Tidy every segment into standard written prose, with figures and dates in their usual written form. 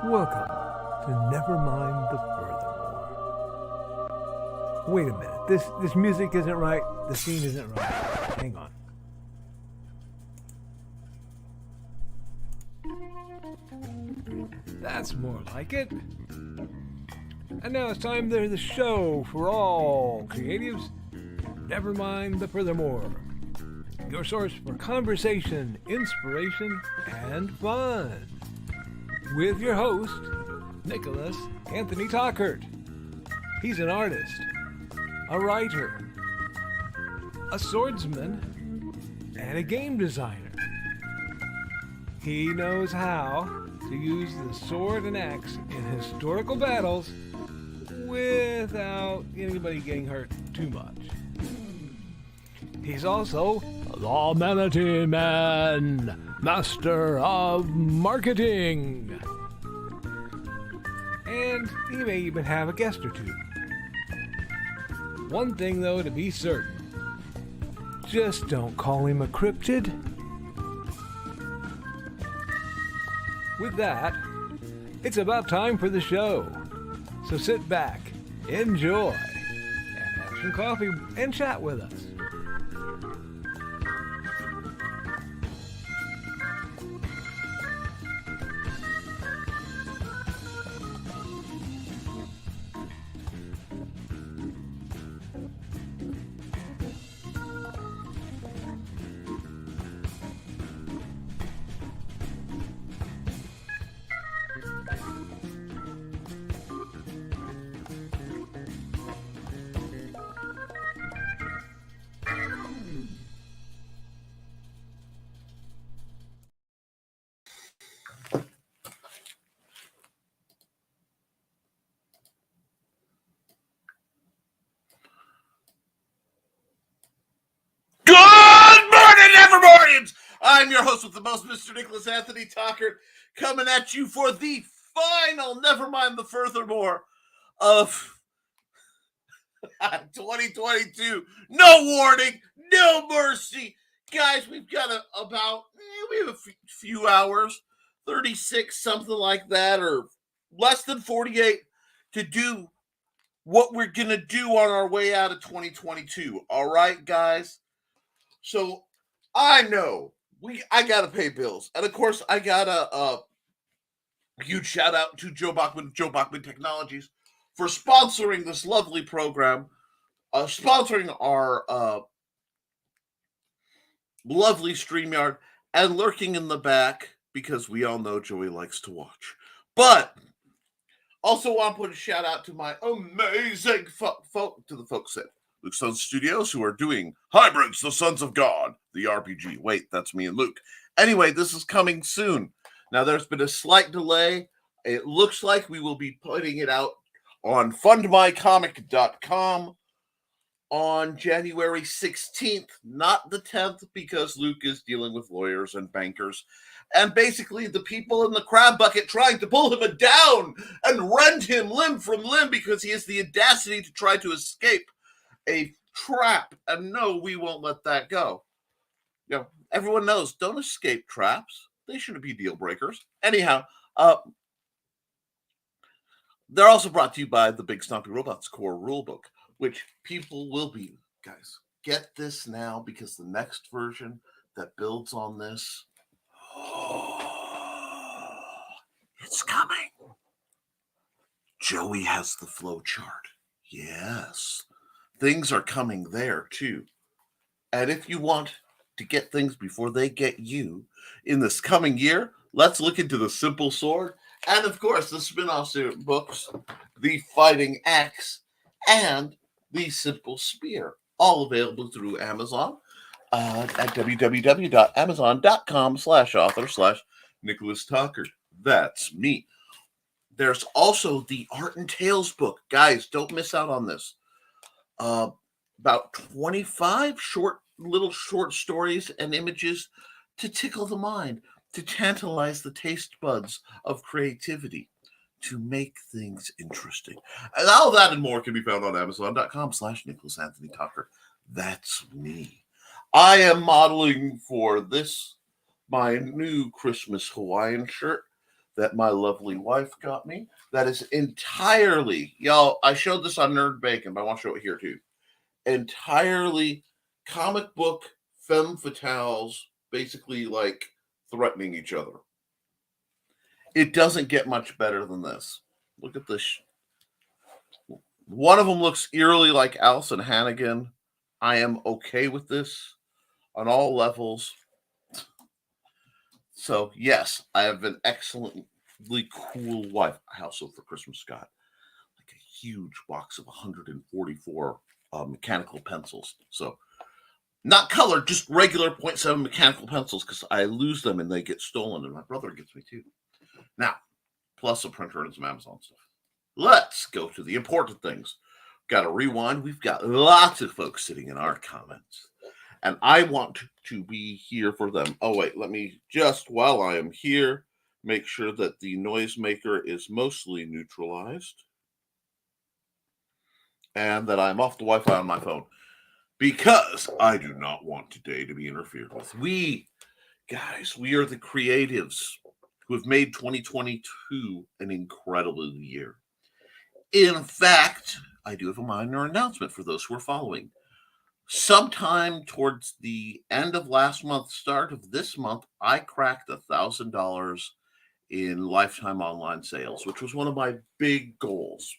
Welcome to Nevermind the Furthermore. Wait a minute, this music isn't right, the scene isn't right. Hang on. That's more like it. And now it's time for the show for all creatives. Nevermind the Furthermore. Your source for conversation, inspiration, and fun. With your host, Nicholas Anthony Tockert. He's an artist, a writer, a swordsman, and a game designer. He knows how to use the sword and axe in historical battles without anybody getting hurt too much. He's also the Manatee Man, master of marketing. And he may even have a guest or two. One thing, though, to be certain. Just don't call him a cryptid. With that, it's about time for the show. So sit back, enjoy, and have some coffee and chat with us. Good morning, Nevermornians! I'm your host with the most, Mr. Nicholas Anthony Tockert, coming at you for the final Nevermind the Furthermore of 2022. No warning, no mercy. Guys, we've got we have a few hours, 36, something like that, or less than 48 to do what we're going to do on our way out of 2022. All right, guys? So I know I gotta pay bills, and of course I gotta huge shout out to Joe Bachman Technologies for sponsoring this lovely program, sponsoring our lovely StreamYard, and lurking in the back because we all know Joey likes to watch. But also want to put a shout out to my amazing to the folks at Luke Sons Studios, who are doing Hybrids, the Sons of God, the RPG. Wait, that's me and Luke. Anyway, this is coming soon. Now, there's been a slight delay. It looks like we will be putting it out on fundmycomic.com on January 16th, not the 10th, because Luke is dealing with lawyers and bankers. And basically, the people in the crab bucket trying to pull him down and rend him limb from limb because he has the audacity to try to escape a trap. And no, we won't let that go. You know, everyone knows, don't escape traps. They shouldn't be deal breakers. Anyhow, they're also brought to you by the Big Stompy Robots Core Rulebook, which people will be, guys, get this now, because the next version that builds on this, it's coming. Joey has the flow chart. Yes. Things are coming there, too. And if you want to get things before they get you in this coming year, let's look into the Simple Sword and, of course, the spin-off books, the Fighting Axe and the Simple Spear, all available through Amazon at www.amazon.com/author/Nicholas Tockert. That's me. There's also the Art and Tales book. Guys, don't miss out on this. About 25 little short stories and images to tickle the mind, to tantalize the taste buds of creativity, to make things interesting. And all that and more can be found on Amazon.com/Nicholas Anthony Tockert. That's me. I am modeling for this my new Christmas Hawaiian shirt that my lovely wife got me. That is entirely, y'all, I showed this on Nerd Bacon, but I want to show it here too. Entirely comic book femme fatales, basically like threatening each other. It doesn't get much better than this. Look at this. One of them looks eerily like Alison Hannigan. I am okay with this on all levels. So, yes, I have an excellently cool wife. I also, for Christmas, got like a huge box of 144 mechanical pencils. So, not colored, just regular 0.7 mechanical pencils, because I lose them and they get stolen, and my brother gets me too. Now, plus a printer and some Amazon stuff. Let's go to the important things. Got to rewind. We've got lots of folks sitting in our comments, and I want to be here for them. Oh, wait, let me just, while I am here, make sure that the noisemaker is mostly neutralized and that I'm off the Wi-Fi on my phone, because I do not want today to be interfered with. We are the creatives who have made 2022 an incredible year. In fact, I do have a minor announcement for those who are following. Sometime towards the end of last month, start of this month, I cracked $1,000 in lifetime online sales, which was one of my big goals.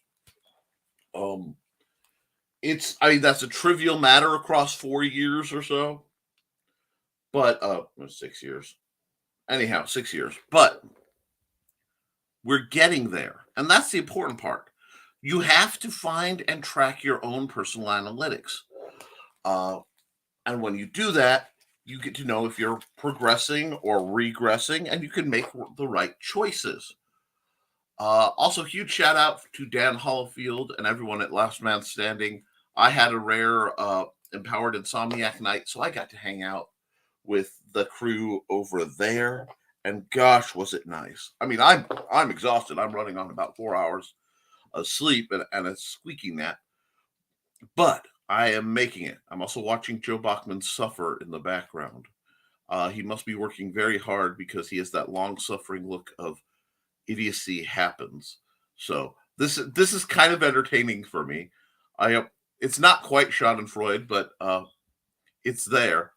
That's a trivial matter across 4 years or so, but 6 years. Anyhow, 6 years, but we're getting there, and that's the important part. You have to find and track your own personal analytics. And when you do that, you get to know if you're progressing or regressing, and you can make the right choices. Also, huge shout out to Dan Hollifield and everyone at Last Man Standing. I had a rare Empowered Insomniac night, so I got to hang out with the crew over there, and gosh, was it nice. I mean, I'm exhausted. I'm running on about 4 hours of sleep and a squeaky nap, but I am making it. I'm also watching Joe Bachman suffer in the background. He must be working very hard because he has that long-suffering look of idiocy happens. So this is kind of entertaining for me. It's not quite Schadenfreude, but it's there.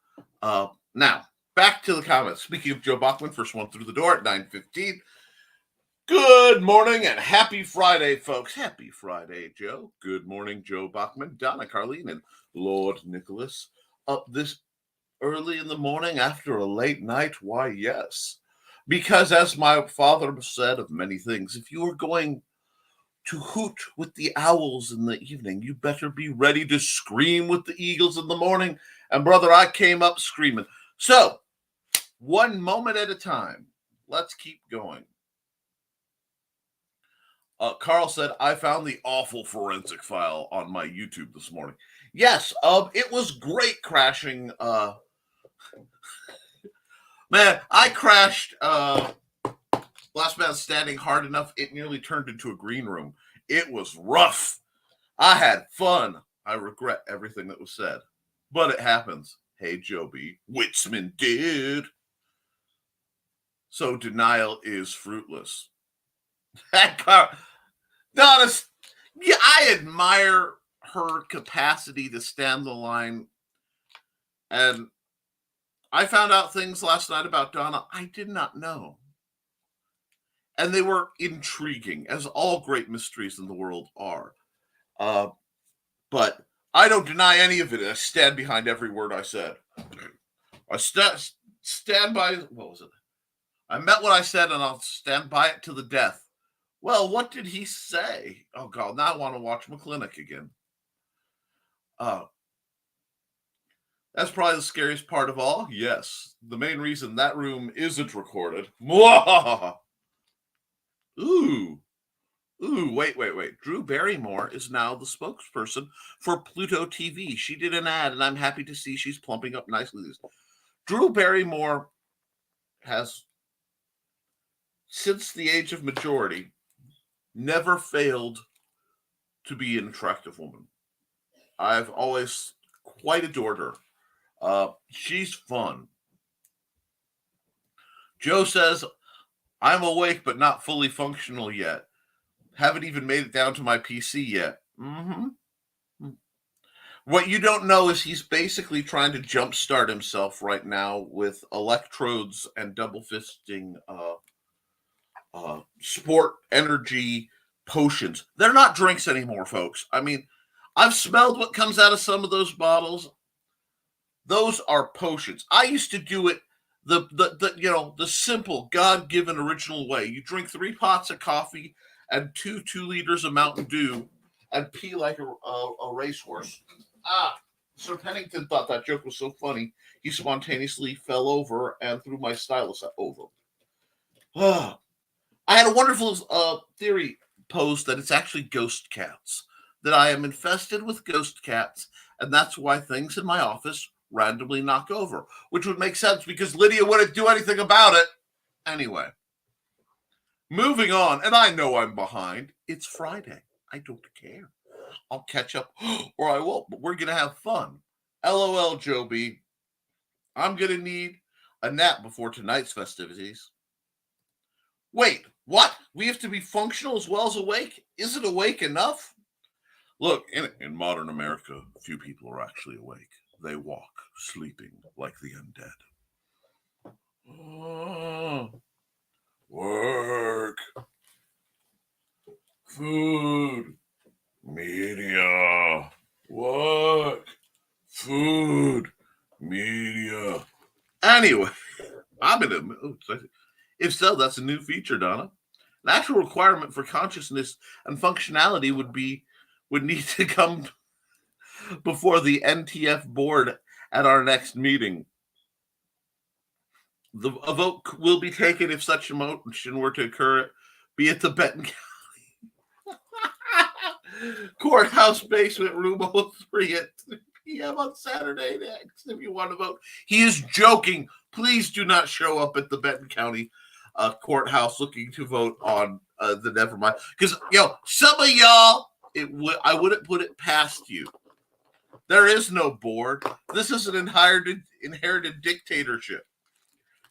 Now back to the comments. Speaking of Joe Bachman, first one through the door at 9:15. Good morning and happy Friday, folks. Happy Friday, Joe. Good morning, Joe Bachman, Donna Carlene, and Lord Nicholas. Up this early in the morning after a late night? Why, yes. Because as my father said of many things, if you are going to hoot with the owls in the evening, you better be ready to scream with the eagles in the morning. And brother, I came up screaming. So, one moment at a time. Let's keep going. Carl said, I found the awful forensic file on my YouTube this morning. Yes, it was great crashing. Man, I crashed Last Man Standing hard enough, it nearly turned into a green room. It was rough. I had fun. I regret everything that was said. But it happens. Hey, Joby, Witzman did. So denial is fruitless. That car... Donna, yeah, I admire her capacity to stand the line. And I found out things last night about Donna I did not know. And they were intriguing, as all great mysteries in the world are. But I don't deny any of it. I stand behind every word I said. I stand by, what was it? I meant what I said, and I'll stand by it to the death. Well, what did he say? Oh, God, now I want to watch McClintock again. That's probably the scariest part of all. Yes, the main reason that room isn't recorded. Ooh, wait. Drew Barrymore is now the spokesperson for Pluto TV. She did an ad, and I'm happy to see she's plumping up nicely. Drew Barrymore has, since the age of majority, never failed to be an attractive woman. I've always quite adored her. She's fun. Joe says, I'm awake but not fully functional yet. Haven't even made it down to my PC yet. What you don't know is he's basically trying to jumpstart himself right now with electrodes and double fisting sport energy potions. They're not drinks anymore, folks. I mean, I've smelled what comes out of some of those bottles. Those are potions. I used to do it the simple God-given original way. You drink 3 pots of coffee and 2 liters of Mountain Dew and pee like a racehorse. Sir Pennington thought that joke was so funny, he spontaneously fell over and threw my stylus over. I had a wonderful theory posed that it's actually ghost cats, that I am infested with ghost cats, and that's why things in my office randomly knock over, which would make sense because Lydia wouldn't do anything about it. Anyway, moving on, and I know I'm behind. It's Friday. I don't care. I'll catch up or I won't, but we're going to have fun. LOL, Joby. I'm going to need a nap before tonight's festivities. Wait, what? We have to be functional as well as awake? Isn't awake enough? Look, in modern America, few people are actually awake. They walk, sleeping like the undead. Work. Food. Media. Work. Food. Media. Anyway, I'm in a mood. If so, that's a new feature, Donna. An actual requirement for consciousness and functionality would need to come before the NTF board at our next meeting. A vote will be taken if such a motion were to occur, be it the Benton County Courthouse basement room 03 at 3 p.m. on Saturday next. If you want to vote, he is joking. Please do not show up at the Benton County courthouse looking to vote on the Nevermind, because some of y'all, I wouldn't put it past you. There is no board. This is an inherited dictatorship.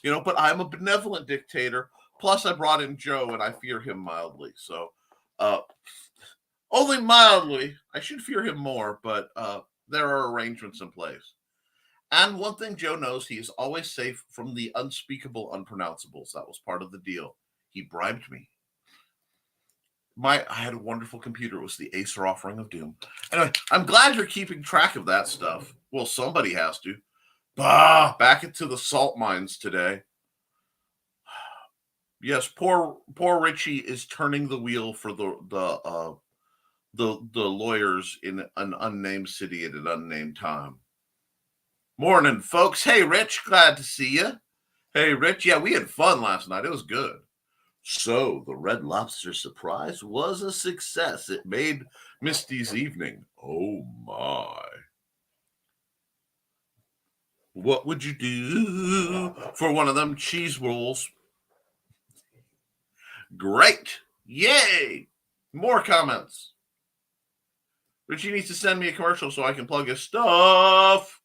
But I'm a benevolent dictator. Plus, I brought in Joe, and I fear him mildly. So, only mildly. I should fear him more, but there are arrangements in place. And one thing Joe knows, he is always safe from the unspeakable unpronounceables. That was part of the deal. He bribed me. I had a wonderful computer. It was the Acer offering of doom. Anyway, I'm glad you're keeping track of that stuff. Well, somebody has to. Back into the salt mines today. Yes, poor Richie is turning the wheel for the lawyers in an unnamed city at an unnamed time. Morning, folks. Hey, Rich. Glad to see you. Hey, Rich. Yeah, we had fun last night. It was good. So, the Red Lobster surprise was a success. It made Misty's evening. Oh, my. What would you do for one of them cheese rolls? Great. Yay. More comments. Richie needs to send me a commercial so I can plug his stuff.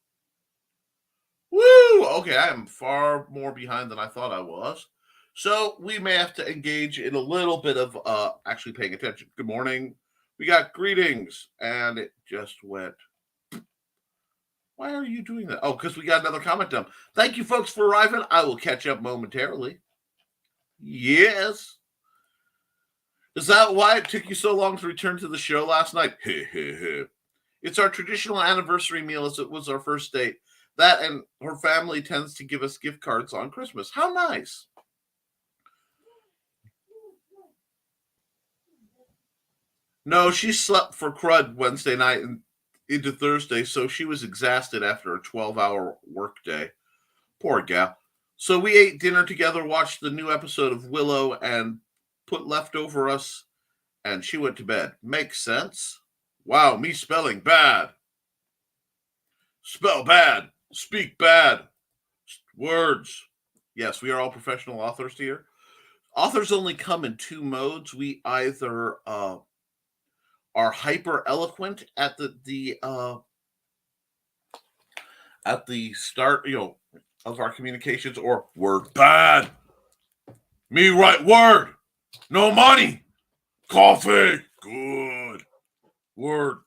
Woo! Okay, I am far more behind than I thought I was. So we may have to engage in a little bit of actually paying attention. Good morning. We got greetings. And it just went. Why are you doing that? Oh, because we got another comment down. Thank you, folks, for arriving. I will catch up momentarily. Yes. Is that why it took you so long to return to the show last night? It's our traditional anniversary meal as it was our first date. That and her family tends to give us gift cards on Christmas. How nice. No, she slept for crud Wednesday night and into Thursday, so she was exhausted after a 12-hour workday. Poor gal. So we ate dinner together, watched the new episode of Willow, and put leftover us, and she went to bed. Makes sense. Wow, me spelling bad. Spell bad. Speak bad. Words. Yes, we are all professional authors here. Authors only come in 2 modes. We either are hyper eloquent at the start, of our communications, or we're bad. Me write word. No money. Coffee. Good. Word.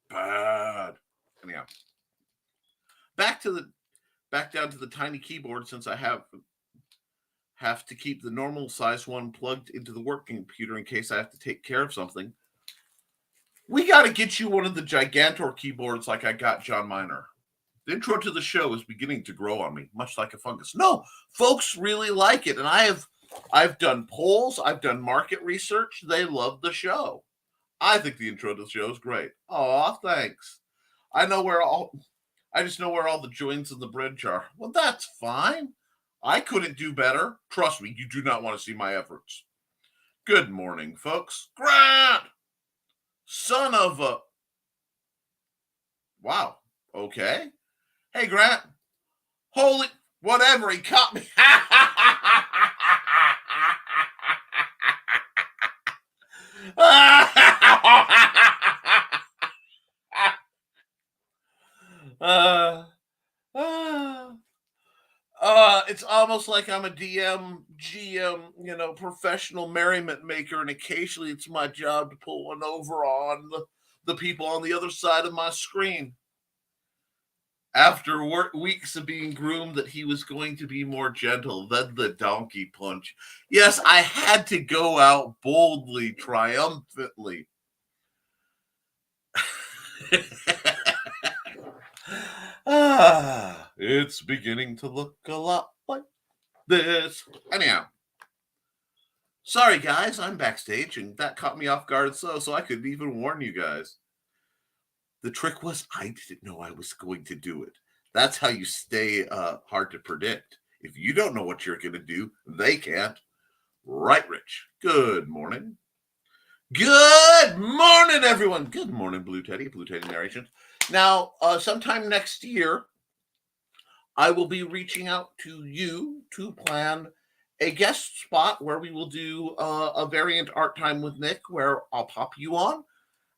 Bad. Anyhow. Back down to the tiny keyboard, since I have to keep the normal size one plugged into the working computer in case I have to take care of something. We got to get you one of the Gigantor keyboards like I got John Miner. The intro to the show is beginning to grow on me, much like a fungus. No, folks really like it, and I've done polls, I've done market research. They love the show. I think the intro to the show is great. Aw, thanks. I just know where all the joins in the bridge are. Well, that's fine. I couldn't do better. Trust me, you do not want to see my efforts. Good morning, folks. Grant! Son of a... Wow. Okay. Hey, Grant. Holy... Whatever, he caught me. It's almost like I'm a DM, GM, professional merriment maker, and occasionally it's my job to pull one over on the people on the other side of my screen. After weeks of being groomed that he was going to be more gentle, then the donkey punch. Yes, I had to go out boldly, triumphantly. It's beginning to look a lot like this. Anyhow, sorry guys, I'm backstage and that caught me off guard so I couldn't even warn you guys. The trick was I didn't know I was going to do it. That's how you stay hard to predict. If you don't know what you're going to do, they can't. Right, Rich? Good morning. Good morning, everyone. Good morning, Blue Teddy Narrations. Now, sometime next year, I will be reaching out to you to plan a guest spot where we will do a variant art time with Nick, where I'll pop you on,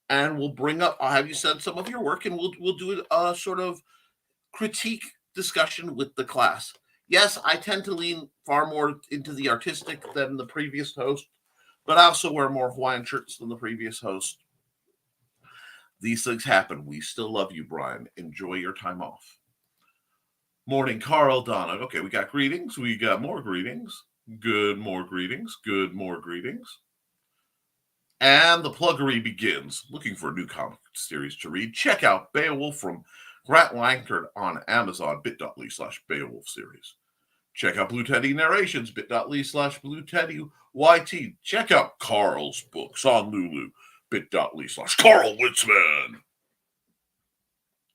and I'll have you send some of your work, and we'll do a sort of critique discussion with the class. Yes, I tend to lean far more into the artistic than the previous host, but I also wear more Hawaiian shirts than the previous host. These things happen. We still love you, Brian. Enjoy your time off. Morning, Carl, Donna. Okay, we got greetings. We got more greetings. More greetings. And the pluggery begins. Looking for a new comic series to read? Check out Beowulf from Grant Langford on Amazon, bit.ly/Beowulf series. Check out Blue Teddy Narrations, bit.ly/Blue Teddy YT. Check out Carl's books on Lulu, bit.ly/Carl Witzman.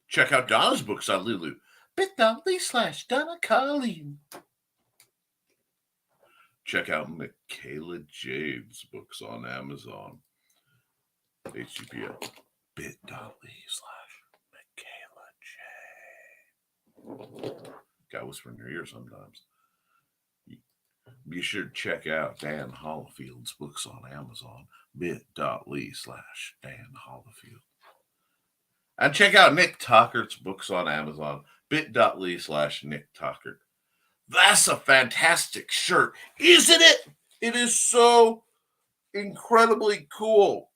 Check out Donna's books on Lulu, bit.ly/Donna Colleen. Check out Michaela Jade's books on Amazon, https bit.ly/Michaela Jade. Got whisper in your ear sometimes. Be sure to check out Dan Hollifield's books on Amazon, bit.ly/Dan Hollifield. And check out Nick Tockert's books on Amazon, bit.ly/Nick Tockert. That's a fantastic shirt, isn't it? It is so incredibly cool.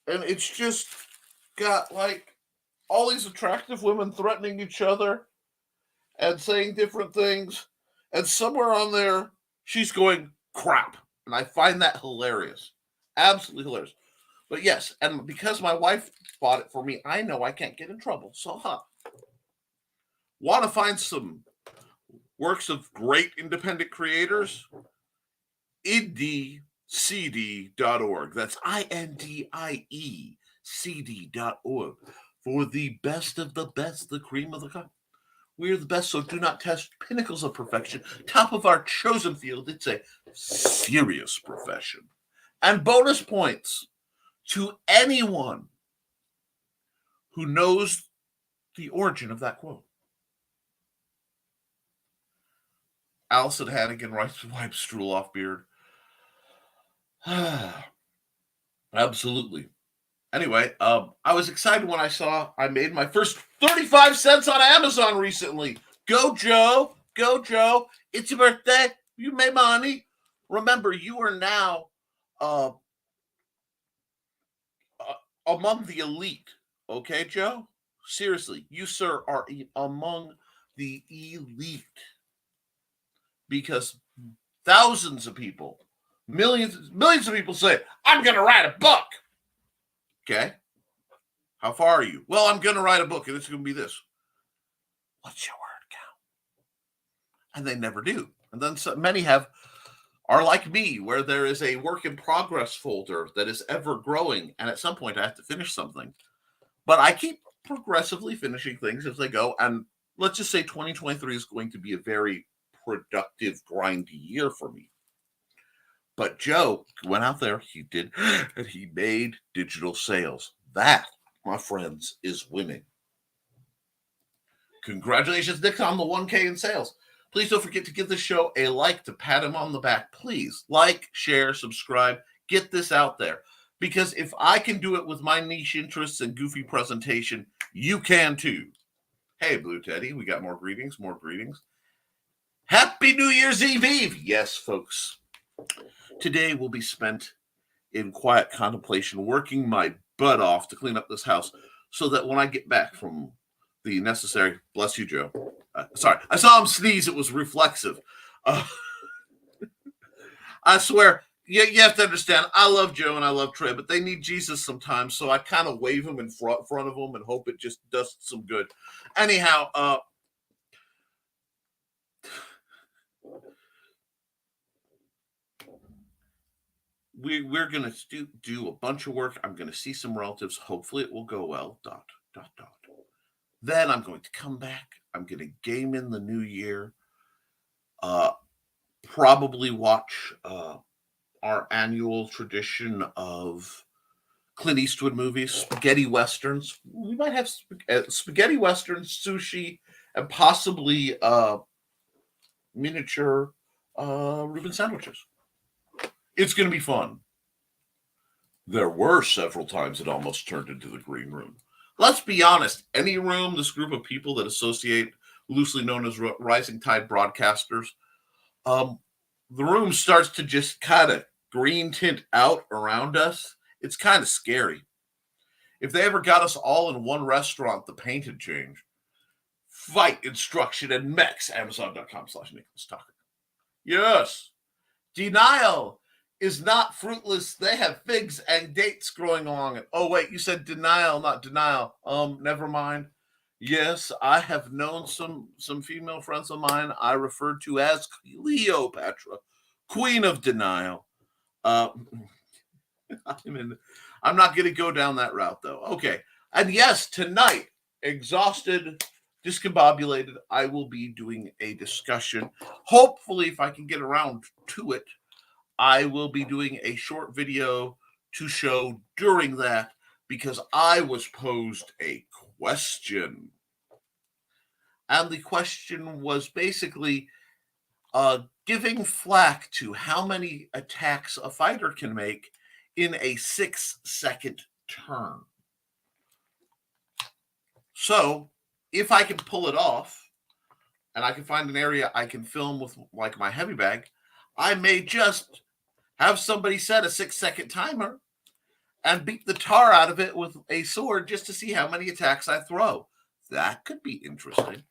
And it's just got like all these attractive women threatening each other and saying different things. And somewhere on there, she's going crap. And I find that hilarious. Absolutely hilarious. But yes, and because my wife bought it for me, I know I can't get in trouble. So, want to find some works of great independent creators? IndieCD.org. That's INDIECD.org. For the best of the best, the cream of the crop. We're the best, so do not test pinnacles of perfection. Top of our chosen field, it's a serious profession. And bonus points to anyone who knows the origin of that quote. Allison Hannigan writes, wipe stool off beard. Absolutely. Anyway, I was excited when I saw I made my first 35 cents on Amazon recently. Go, Joe. Go, Joe. It's your birthday. You made money. Remember, you are now uh, among the elite. Okay, Joe? Seriously, you, sir, are among the elite because thousands of people, millions of people say, I'm going to write a book. Okay. How far are you? Well, I'm going to write a book and it's going to be this. What's your word count? And they never do. And then many are like me, where there is a work in progress folder that is ever growing. And at some point I have to finish something. But I keep progressively finishing things as they go. And let's just say 2023 is going to be a very productive, grindy year for me. But Joe went out there, he did, and he made digital sales. That, my friends, is winning. Congratulations, Nick, on the 1K in sales. Please don't forget to give this show a like to pat him on the back. Please like, share, subscribe, get this out there. Because if I can do it with my niche interests and goofy presentation, you can too. Hey, Blue Teddy, we got more greetings. Happy New Year's Eve. Yes, folks. Today will be spent in quiet contemplation, working my butt off to clean up this house so that when I get back from the necessary, bless you, Joe. Sorry, I saw him sneeze. It was reflexive. I swear, you have to understand, I love Joe and I love Trey, but they need Jesus sometimes, so I kind of wave him in front of them and hope it just does some good. Anyhow, we're going to do a bunch of work. I'm going to see some relatives. Hopefully it will go well. ... Then I'm going to come back. I'm going to game in the new year. Probably watch our annual tradition of Clint Eastwood movies, spaghetti westerns. We might have spaghetti westerns, sushi, and possibly miniature Reuben sandwiches. It's going to be fun. There were several times it almost turned into the green room. Let's be honest, any room, this group of people that associate, loosely known as Rising Tide broadcasters, the room starts to just kind of green tint out around us. It's kind of scary. If they ever got us all in one restaurant, the paint would change. Fight instruction and mechs, Amazon.com/Nicholas Tockert. Yes. Denial is not fruitless. They have figs and dates growing along it. Oh, wait, you said denial, not denial. Never mind. Yes, I have known some female friends of mine I referred to as Cleopatra, Queen of Denial. I'm not going to go down that route, though. Okay. And yes, tonight, exhausted, discombobulated, I will be doing a discussion. Hopefully, if I can get around to it, I will be doing a short video to show during that because I was posed a question. And the question was basically giving flack to how many attacks a fighter can make in a 6-second turn. So if I can pull it off and I can find an area I can film with like my heavy bag, I may just have somebody set a 6-second timer and beat the tar out of it with a sword just to see how many attacks I throw. That could be interesting.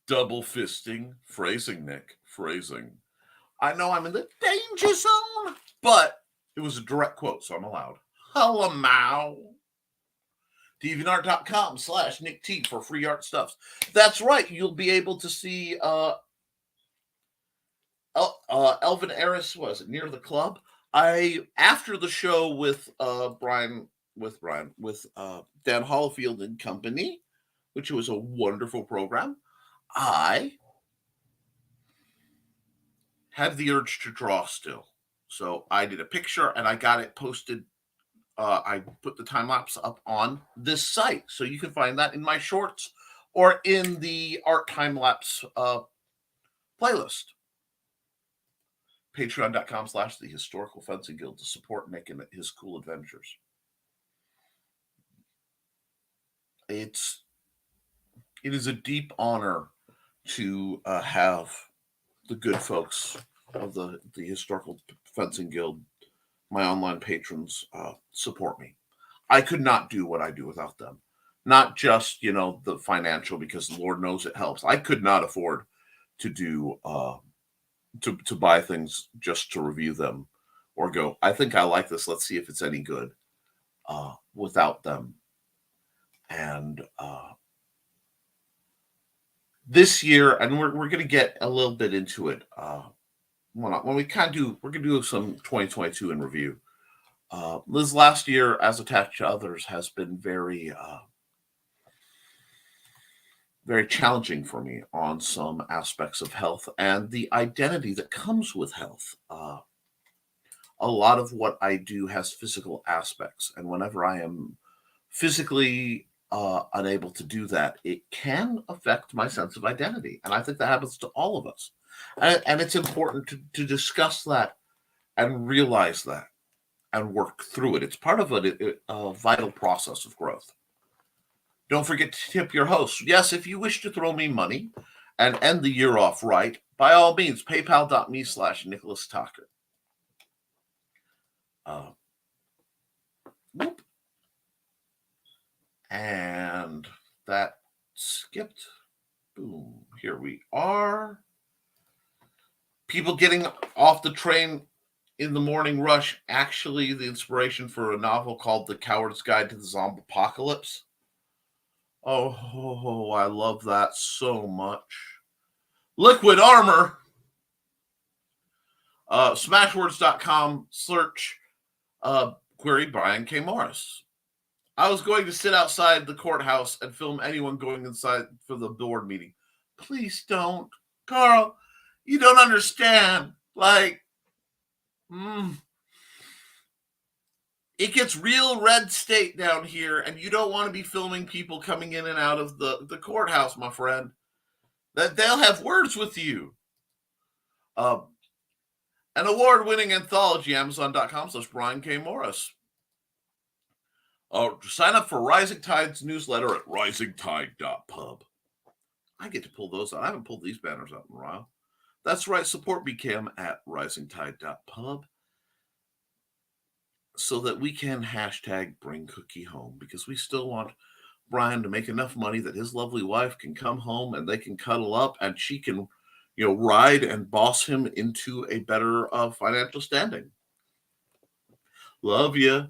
Double fisting, phrasing, Nick, phrasing. I know I'm in the danger zone, but it was a direct quote, so I'm allowed. Hello, DeviantArt.com/Nick T for free art stuffs. That's right. You'll be able to see Elvin Eris was near the club. After the show with Dan Hollifield and company, which was a wonderful program, I had the urge to draw still. So I did a picture and I got it posted. I put the time lapse up on this site. So you can find that in my shorts or in the art time lapse playlist. Patreon.com/the Historical Fencing Guild to support Nick and his cool adventures. It is a deep honor to have the good folks of the Historical Fencing Guild, my online patrons, support me. I could not do what I do without them. Not just, the financial, because Lord knows it helps. I could not afford to do to buy things just to review them or go, I think I like this, let's see if it's any good, without them. And this year, and we're going to get a little bit into it when we we're going to do some 2022 in review. This last year, as attached to others, has been very challenging for me on some aspects of health and the identity that comes with health. A lot of what I do has physical aspects, and whenever I am physically unable to do that, it can affect my sense of identity. And I think that happens to all of us. And it's important to discuss that and realize that and work through it. It's part of a vital process of growth. Don't forget to tip your host. Yes, if you wish to throw me money and end the year off right, by all means, paypal.me/Nicholas Tockert. Whoop. And that skipped. Boom. Here we are. People getting off the train in the morning rush. Actually, the inspiration for a novel called The Coward's Guide to the Zombie Apocalypse. Oh, I love that so much. Liquid Armor. Smashwords.com, search query Brian K. Morris. I was going to sit outside the courthouse and film anyone going inside for the board meeting. Please don't. Carl, you don't understand. It gets real red state down here, and you don't want to be filming people coming in and out of the courthouse, my friend. That they'll have words with you. An award-winning anthology, Amazon.com/Brian K. Morris. Sign up for Rising Tide's newsletter at Risingtide.pub. I get to pull those out. I haven't pulled these banners out in a while. That's right. Support BKM at Risingtide.pub so that we can hashtag bring cookie home, because we still want Brian to make enough money that his lovely wife can come home and they can cuddle up and she can, ride and boss him into a better financial standing. Love you.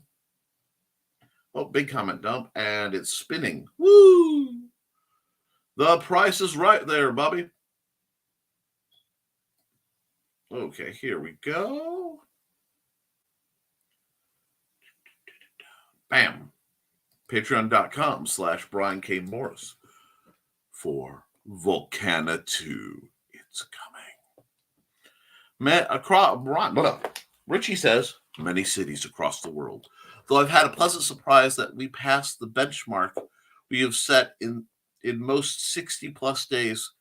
Oh, big comment dump, and it's spinning. Woo! The price is right there, Bobby. Okay, here we go. Bam. Patreon.com/Brian K. Morris for Volcana 2. It's coming. Richie says, many cities across the world. Though I've had a pleasant surprise that we passed the benchmark we have set in most 60-plus days,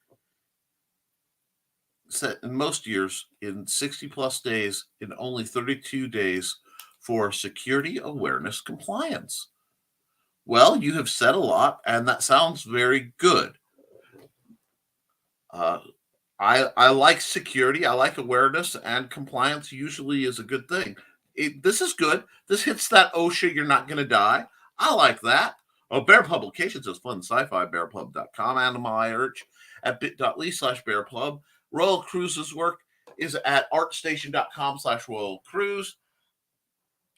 set in most years in 60-plus days in only 32 days for security awareness compliance. Well, you have said a lot, and that sounds very good. I like security. I like awareness, and compliance usually is a good thing. This is good. This hits that OSHA, you're not going to die. I like that. Bear Publications is fun. Sci-fi, bearpub.com. Animal Urge at bit.ly/bearpub. Royal Cruise's work is at artstation.com/Royal Cruise.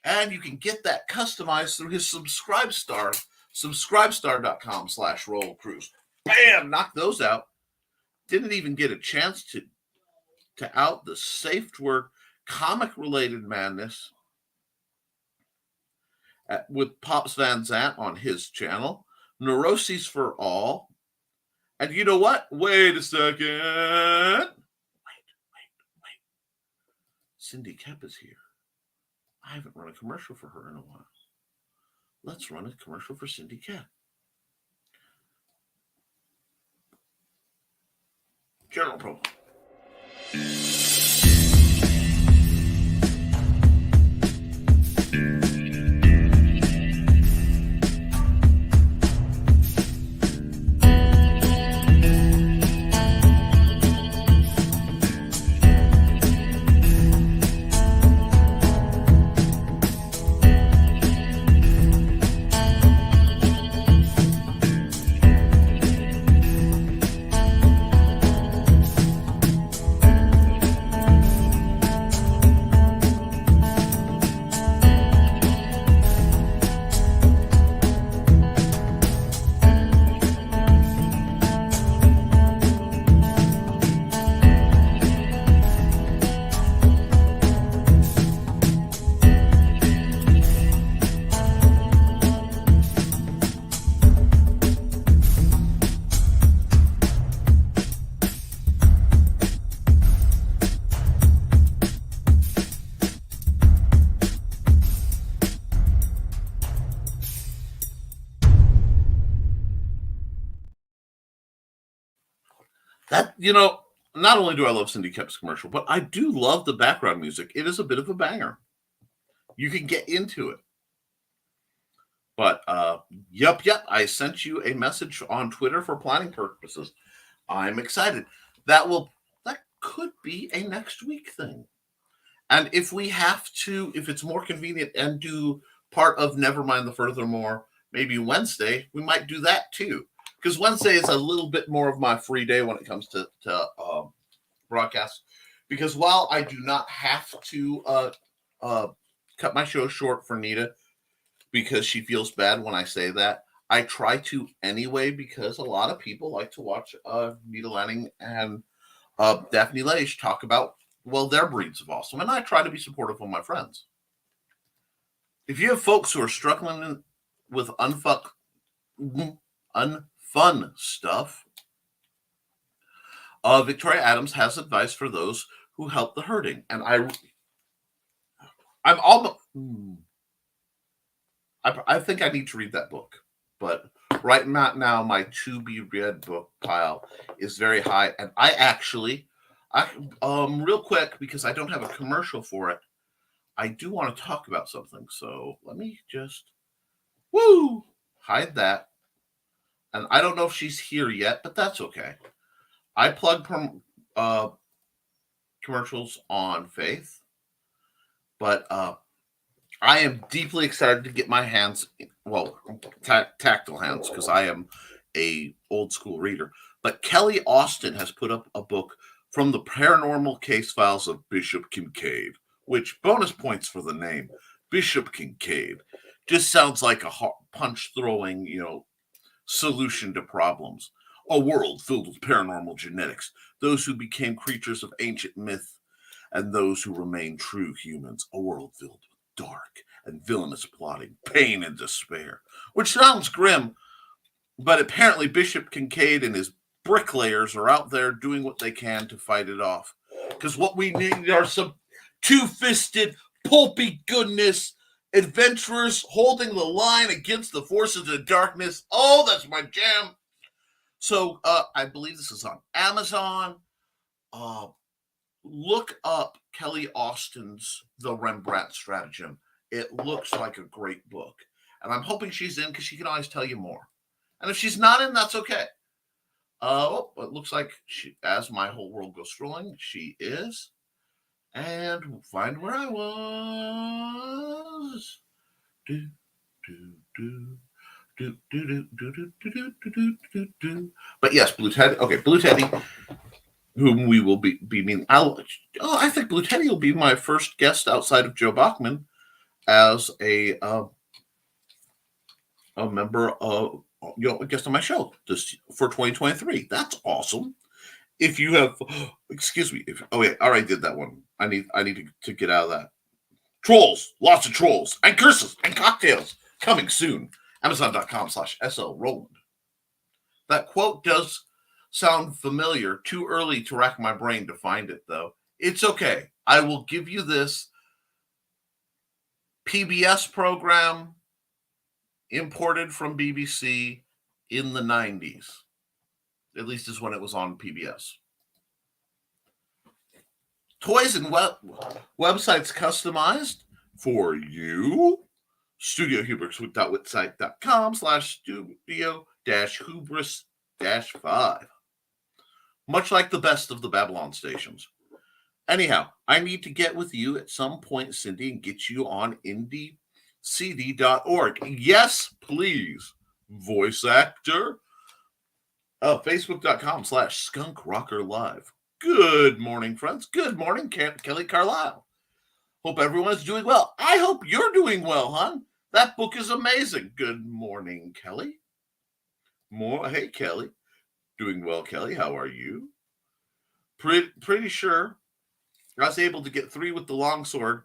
And you can get that customized through his Subscribestar, subscribestar.com/Royal Cruise. Bam! Knock those out. Didn't even get a chance to out the safe word comic-related madness with Pops Van Zant on his channel. Neuroses for All. And you know what? Wait a second. Wait. Cindy Koepp is here. I haven't run a commercial for her in a while. Let's run a commercial for Cindy Koepp. General promo. That, not only do I love Cindy Koepp's commercial, but I do love the background music. It is a bit of a banger. You can get into it. But yep, I sent you a message on Twitter for planning purposes. I'm excited. That could be a next week thing. And if we have to, if it's more convenient and do part of Nevermind the Furthermore, maybe Wednesday, we might do that too. Because Wednesday is a little bit more of my free day when it comes to broadcast. Because while I do not have to cut my show short for Nita, because she feels bad when I say that, I try to anyway, because a lot of people like to watch Nita Lanning and Daphne Leish talk about, well, their breeds of awesome. And I try to be supportive of my friends. If you have folks who are struggling with unfun stuff, Victoria Adams has advice for those who help the hurting. And I'm almost... I think I need to read that book. But right now, my to-be-read book pile is very high. And real quick, because I don't have a commercial for it, I do want to talk about something. So let me just, hide that. And I don't know if she's here yet, but that's okay. I plug commercials on Faith, but I am deeply excited to get my hands, tactile hands, because I am a old school reader. But Kelly Austin has put up a book from the paranormal case files of Bishop Kincaid, which, bonus points for the name, Bishop Kincaid, just sounds like a punch-throwing, solution to problems. A world filled with paranormal genetics, those who became creatures of ancient myth, and those who remain true humans. A world filled with dark and villainous plotting, pain and despair, which sounds grim, but apparently Bishop Kincaid and his bricklayers are out there doing what they can to fight it off. Because what we need are some two-fisted, pulpy goodness, adventurers holding the line against the forces of darkness. Oh, that's my jam. So I believe this is on Amazon. Look up Kelly Austin's The Rembrandt Stratagem. It looks like a great book. And I'm hoping she's in, because she can always tell you more. And if she's not in, that's okay. It looks like as my whole world goes scrolling, she is. And we'll find where I was. But yes, Blue Teddy. Okay, Blue Teddy, whom we will be meeting. I think Blue Teddy will be my first guest outside of Joe Bachman as a member of, a guest on my show for 2023. That's awesome. If you have, excuse me. I already did that one. I need to get out of that. Trolls, lots of trolls and curses and cocktails coming soon. Amazon.com/SL Roland. That quote does sound familiar. Too early to rack my brain to find it, though. It's okay. I will give you this. PBS program imported from BBC in the 90s. At least is when it was on PBS. Toys and websites customized for you. StudioHubris.witsite.com/studio-hubris-5. Much like the best of the Babylon stations. Anyhow, I need to get with you at some point, Cindy, and get you on indiecd.org. Yes, please. Voice actor. Facebook.com/SkunkRockerLive. Good morning, friends. Good morning, Kelly Carlisle. Hope everyone's doing well. I hope you're doing well, hon. That book is amazing. Good morning, Kelly. Hey, Kelly. Doing well, Kelly. How are you? Pretty sure I was able to get 3 with the longsword,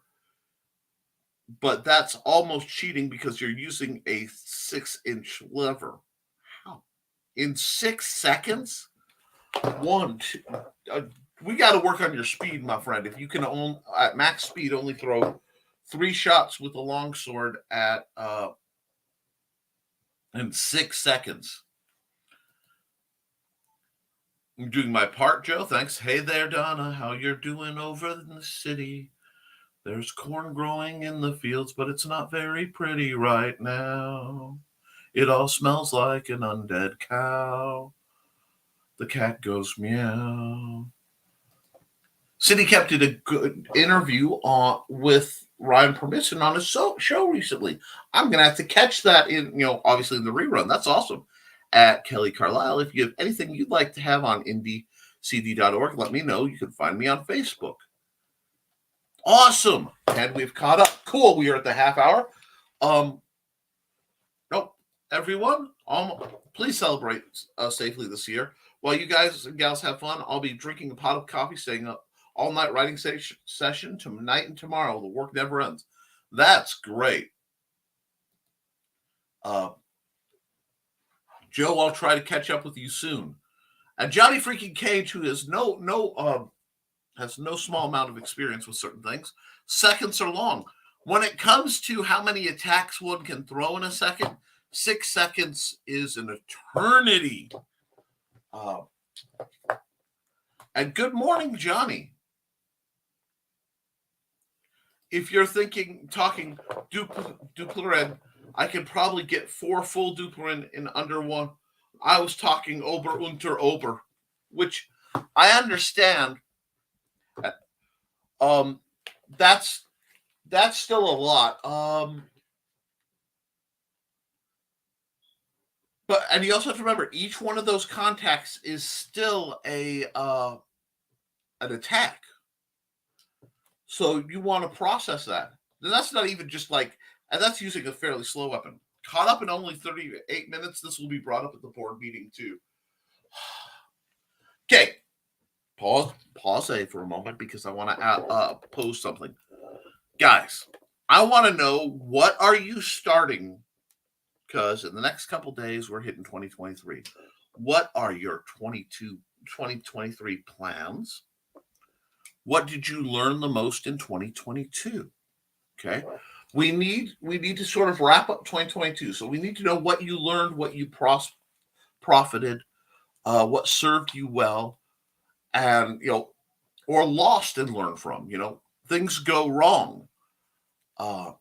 but that's almost cheating because you're using a 6-inch lever. How? In 6 seconds? 1, 2. We got to work on your speed, my friend. If you can at max speed only throw 3 shots with a longsword in 6 seconds. I'm doing my part, Joe. Thanks. Hey there, Donna. How you're doing over in the city? There's corn growing in the fields, but it's not very pretty right now. It all smells like an undead cow. The cat goes meow. Cindy Koepp did a good interview with Ryan Permission on his show recently. I'm gonna have to catch that in, obviously in the rerun. That's awesome. At Kelly Carlisle, if you have anything you'd like to have on indiecd.org, let me know. You can find me on Facebook. Awesome, and we've caught up. Cool. We are at the half hour. Nope. Everyone, please celebrate safely this year. While you guys and gals have fun, I'll be drinking a pot of coffee, staying up all night writing session tonight and tomorrow. The work never ends. That's great. Joe, I'll try to catch up with you soon. And Johnny freaking Cage, who has has no small amount of experience with certain things, seconds are long. When it comes to how many attacks one can throw in a second, 6 seconds is an eternity. And good morning, Johnny. If you're talking Duploren, I can probably get 4 full Duploren in under one. I was talking Ober unter Ober, which I understand. That's still a lot. And you also have to remember, each one of those contacts is still an attack. So you want to process that. And that's not even just and that's using a fairly slow weapon. Caught up in only 38 minutes. This will be brought up at the board meeting too. Okay. Pause for a moment because I want to pose something. Guys, I want to know, what are you starting? Because in the next couple days, we're hitting 2023. What are your 2023 plans? What did you learn the most in 2022? Okay. We need to sort of wrap up 2022. So we need to know what you learned, what you profited, what served you well, and, or lost and learned from. Things go wrong. And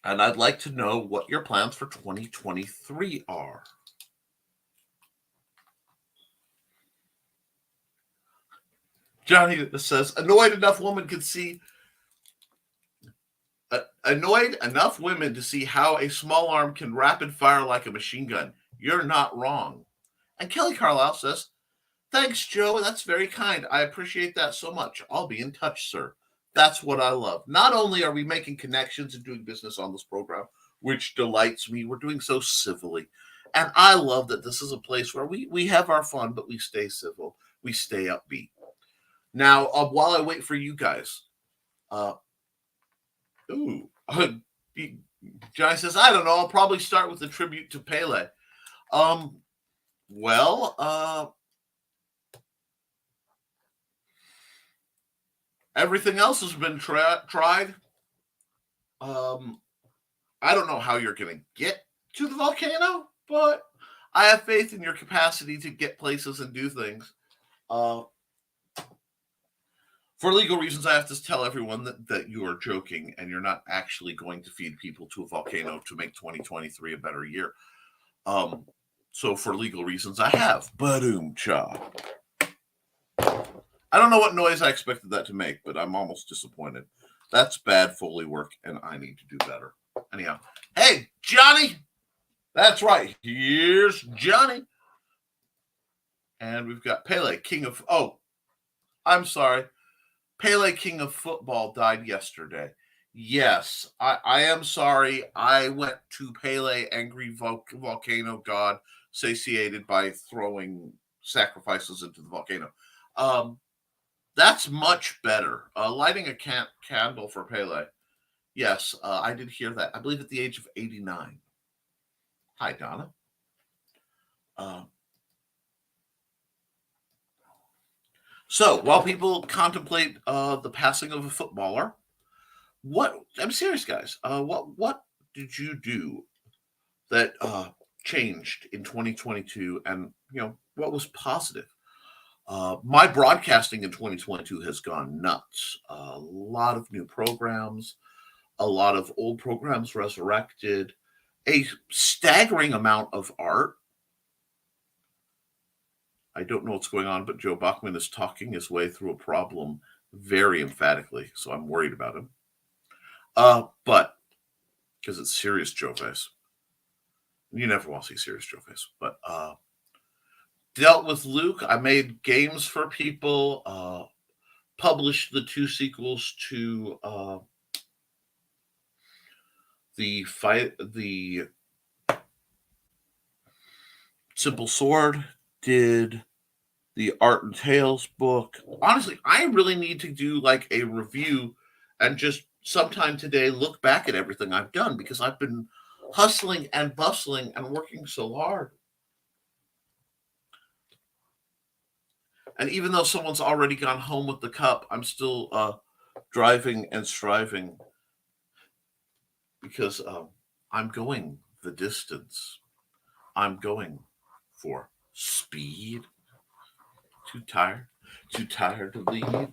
I'd like to know what your plans for 2023 are. Johnny says, annoyed enough women to see how a small arm can rapid fire like a machine gun. You're not wrong. And Kelly Carlisle says, thanks, Joe. That's very kind. I appreciate that so much. I'll be in touch, sir. That's what I love. Not only are we making connections and doing business on this program, which delights me, we're doing so civilly. And I love that this is a place where we have our fun, but we stay civil. We stay upbeat. Now, while I wait for you guys, Johnny says, I don't know. I'll probably start with a tribute to Pele. Everything else has been tried. I don't know how you're going to get to the volcano, but I have faith in your capacity to get places and do things. For legal reasons, I have to tell everyone that you are joking and you're not actually going to feed people to a volcano to make 2023 a better year. So for legal reasons, I have. Ba-doom-cha. I don't know what noise I expected that to make, but I'm almost disappointed. That's bad Foley work, and I need to do better. Anyhow, hey, Johnny! That's right. Here's Johnny. And we've got Pele, king of... Oh, I'm sorry. Pele, king of football, died yesterday. Yes, I am sorry. I went to Pele, angry volcano god, satiated by throwing sacrifices into the volcano. That's much better. Lighting a candle for Pele. Yes, I did hear that. I believe at the age of 89. Hi, Donna. So while people contemplate the passing of a footballer, I'm serious, guys. What did you do that changed in 2022, and what was positive. My broadcasting in 2022 has gone nuts. A lot of new programs, a lot of old programs resurrected, a staggering amount of art. I don't know what's going on, but Joe Bachman is talking his way through a problem very emphatically, so I'm worried about him. But because it's serious Joe face. You never want to see serious Joe face. But dealt with Luke. I made games for people. Published the 2 sequels to the Simple Sword. Did the Art and Tales book. Honestly, I really need to do like a review and just sometime today look back at everything I've done, because I've been hustling and bustling and working so hard. And even though someone's already gone home with the Koepp, I'm still driving and striving, because I'm going the distance. I'm going for speed. Too tired to leave.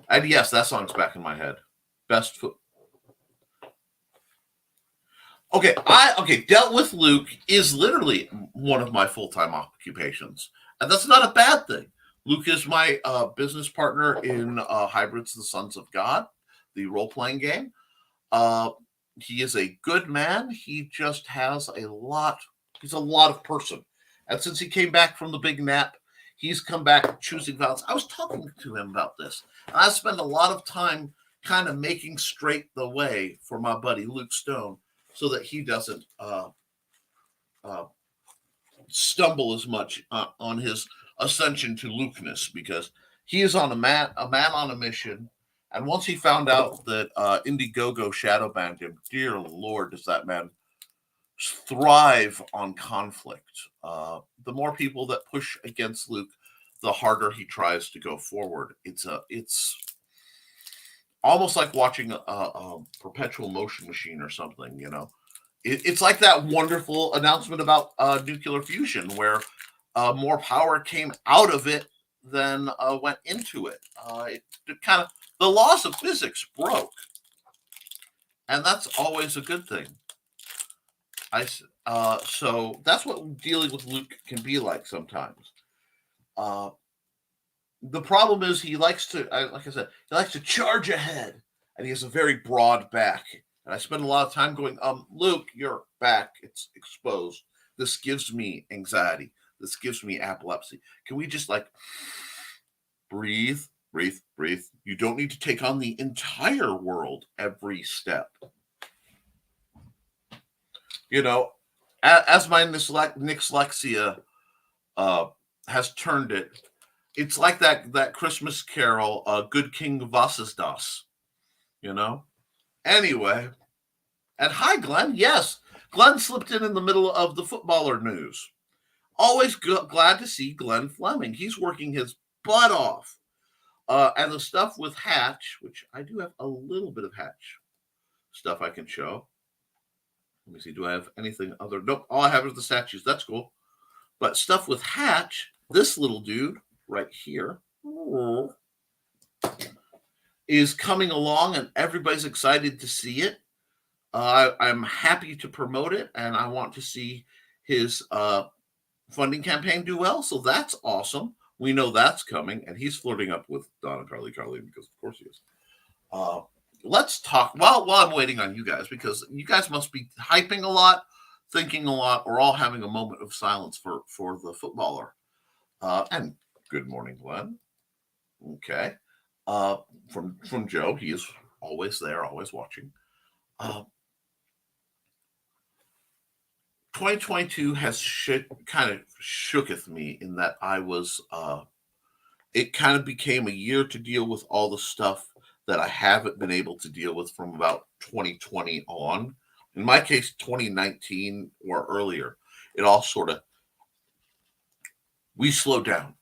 And yes, that song's back in my head. Best foot. Okay, Dealt with Luke is literally one of my full-time occupations, and that's not a bad thing. Luke is my business partner in Hybrids: The Sons of God, the role-playing game. He is a good man. He just has he's a lot of person. And since he came back from the big nap, he's come back choosing violence. I was talking to him about this. And I spend a lot of time kind of making straight the way for my buddy Luke Stone, so that he doesn't stumble as much on his ascension to Lukeness, because he is on a man on a mission. And once he found out that Indiegogo shadow banned him, dear Lord, does that man thrive on conflict. The more people that push against Luke, the harder he tries to go forward. It's almost like watching a perpetual motion machine or something. It's like that wonderful announcement about nuclear fusion, where more power came out of it than went into it. The laws of physics broke, and that's always a good thing. So that's what dealing with Luke can be like sometimes. The problem is he likes to, like I said, he likes to charge ahead, and he has a very broad back. And I spend a lot of time going, Luke, your back, it's exposed. This gives me anxiety. This gives me epilepsy. Can we just breathe? You don't need to take on the entire world every step. As my dyslexia has turned it, it's like that Christmas carol, Good King Wenceslas, Anyway, and hi, Glenn. Yes, Glenn slipped in the middle of the footballer news. Always glad to see Glenn Fleming. He's working his butt off. And the stuff with Hatch, which I do have a little bit of Hatch stuff I can show. Let me see. Do I have anything other? Nope. All I have is the statues. That's cool. But stuff with Hatch, this little dude right here is coming along, and everybody's excited to see it. I'm happy to promote it, and I want to see his funding campaign do well. So that's awesome. We know that's coming, and he's flirting up with Donna Carly, because of course he is. Let's talk while I'm waiting on you guys, because you guys must be hyping a lot, thinking a lot, or all having a moment of silence for the footballer. And good morning, Glenn. Okay. From Joe, he is always there, always watching. 2022 has kind of shooketh me in that I was. It kind of became a year to deal with all the stuff that I haven't been able to deal with from about 2020 on. In my case, 2019 or earlier, it all we slowed down.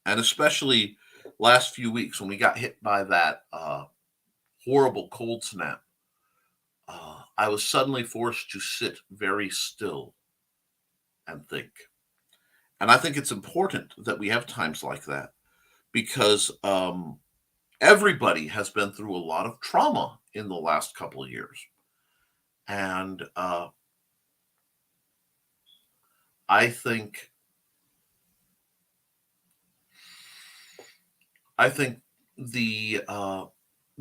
And especially last few weeks when we got hit by that horrible cold snap, I was suddenly forced to sit very still and think. And I think it's important that we have times like that because everybody has been through a lot of trauma in the last couple of years. And I think the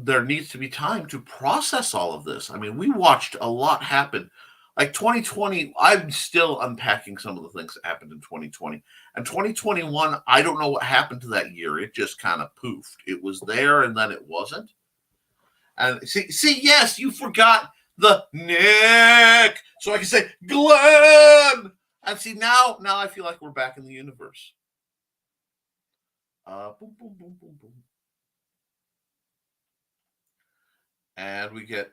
there needs to be time to process all of this. I mean, we watched a lot happen. Like 2020, I'm still unpacking some of the things that happened in 2020. And 2021, I don't know what happened to that year. It just kind of poofed. It was there and then it wasn't. And see, yes, you forgot the Nick, so I can say Glenn. And see, now I feel like we're back in the universe. Boom, boom, boom, boom, boom. And we get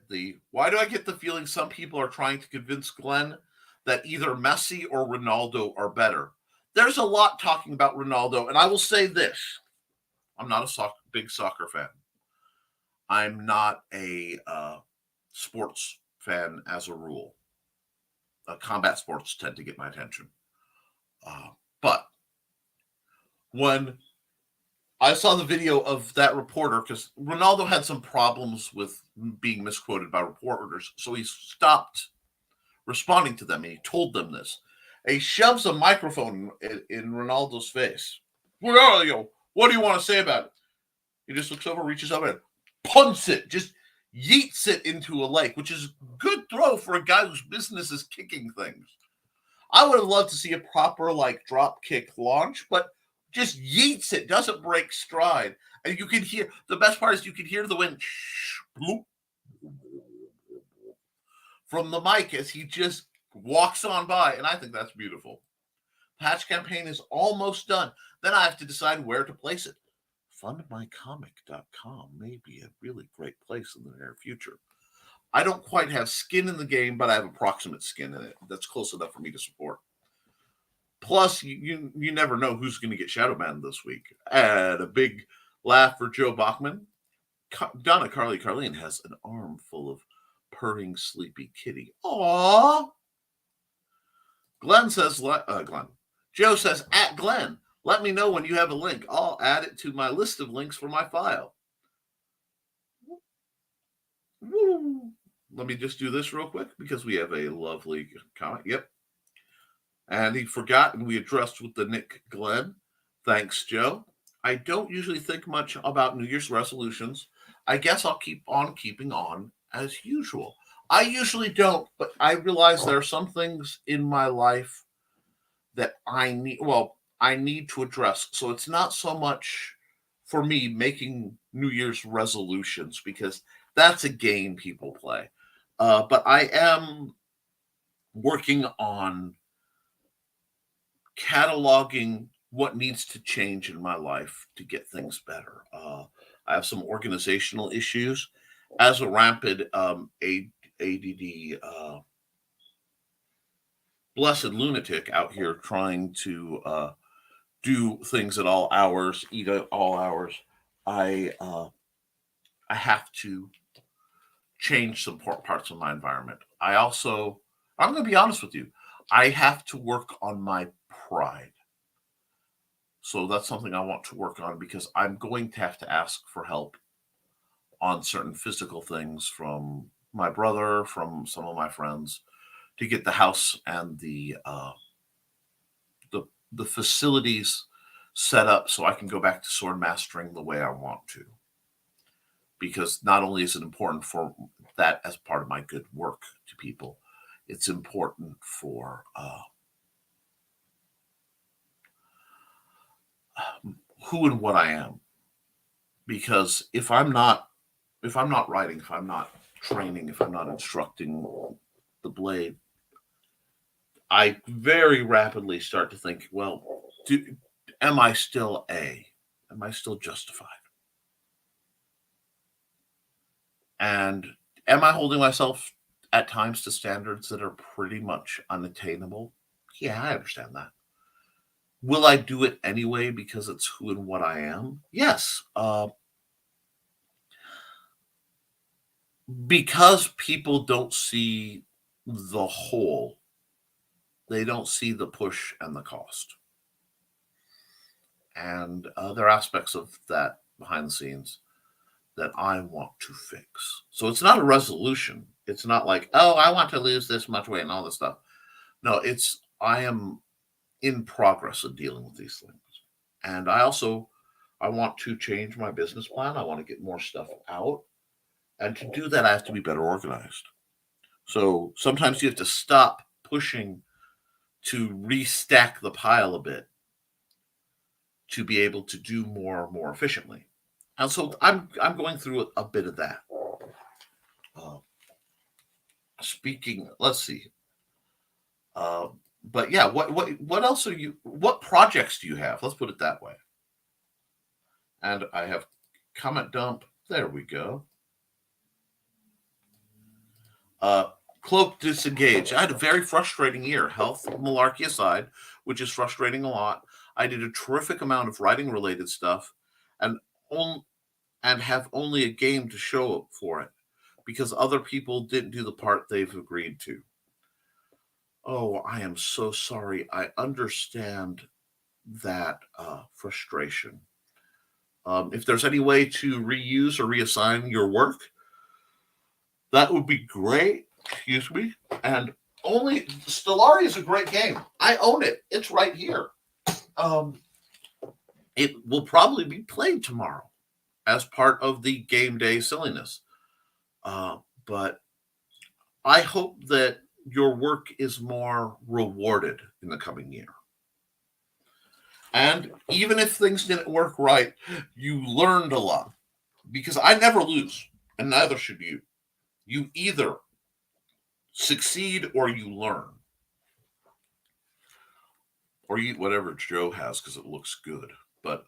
why do I get the feeling some people are trying to convince Glenn that either Messi or Ronaldo are better? There's a lot talking about Ronaldo, and I will say this. I'm not a big soccer fan. I'm not a sports fan as a rule. Combat sports tend to get my attention. But when I saw the video of that reporter, because Ronaldo had some problems with being misquoted by reporters, so he stopped responding to them, and he told them this. And he shoves a microphone in Ronaldo's face. Ronaldo, what do you want to say about it? He just looks over, reaches over, and punts it, just yeets it into a lake, which is a good throw for a guy whose business is kicking things. I would have loved to see a proper drop kick launch, but just yeets it, doesn't break stride. And you can hear, the best part is you can hear the wind from the mic as he just walks on by. And I think that's beautiful. Patch campaign is almost done. Then I have to decide where to place it. Fundmycomic.com may be a really great place in the near future. I don't quite have skin in the game, but I have approximate skin in it. That's close enough for me to support. Plus, you never know who's going to get shadow banned this week. And a big laugh for Joe Bachman. Donna Carlene has an arm full of purring, sleepy kitty. Aww. Glenn says, Joe says, at Glenn, let me know when you have a link. I'll add it to my list of links for my file. Woo. Let me just do this real quick because we have a lovely comment. Yep. And he forgot, and we addressed with the Nick Glenn. Thanks, Joe. I don't usually think much about New Year's resolutions. I guess I'll keep on keeping on as usual. I usually don't, but I realize there are some things in my life that I need to address. So it's not so much for me making New Year's resolutions because that's a game people play. But I am working on cataloging what needs to change in my life to get things better. I have some organizational issues. As a rampant ADD blessed lunatic out here trying to do things at all hours, eat at all hours, I have to change some parts of my environment. I'm going to be honest with you, I have to work on my pride. So that's something I want to work on because I'm going to have to ask for help on certain physical things from my brother, from some of my friends, to get the house and the facilities set up so I can go back to sword mastering the way I want to. Because not only is it important for that as part of my good work to people, it's important for who and what I am. Because if I'm not writing, if I'm not training, if I'm not instructing the blade, I very rapidly start to think, well, am I still justified? And am I holding myself at times to standards that are pretty much unattainable? Yeah, I understand that. Will I do it anyway because it's who and what I am? Yes. because people don't see the whole, they don't see the push and the cost. And there are aspects of that behind the scenes that I want to fix. So it's not a resolution. It's not like, oh, I want to lose this much weight and all this stuff. No, it's I am in progress of dealing with these things. And I want to change my business plan. I want to get more stuff out. And to do that, I have to be better organized. So sometimes you have to stop pushing to restack the pile a bit to be able to do more efficiently. And so I'm going through a bit of that. Uh, Speaking, let's see. Uh, but yeah, what else are you? What projects do you have? Let's put it that way. And I have comment dump. There we go. Cloak disengaged. I had a very frustrating year, health malarkey aside, which is frustrating a lot. I did a terrific amount of writing related stuff, and and have only a game to show for it because other people didn't do the part they've agreed to. Oh, I am so sorry. I understand that frustration. If there's any way to reuse or reassign your work, that would be great. Excuse me. And only Stellaria is a great game. I own it. It's right here. It will probably be played tomorrow as part of the game day silliness. But I hope that your work is more rewarded in the coming year. And even if things didn't work right, you learned a lot because I never lose, and neither should you. You either succeed or you learn, or you eat whatever Joe has because it looks good. But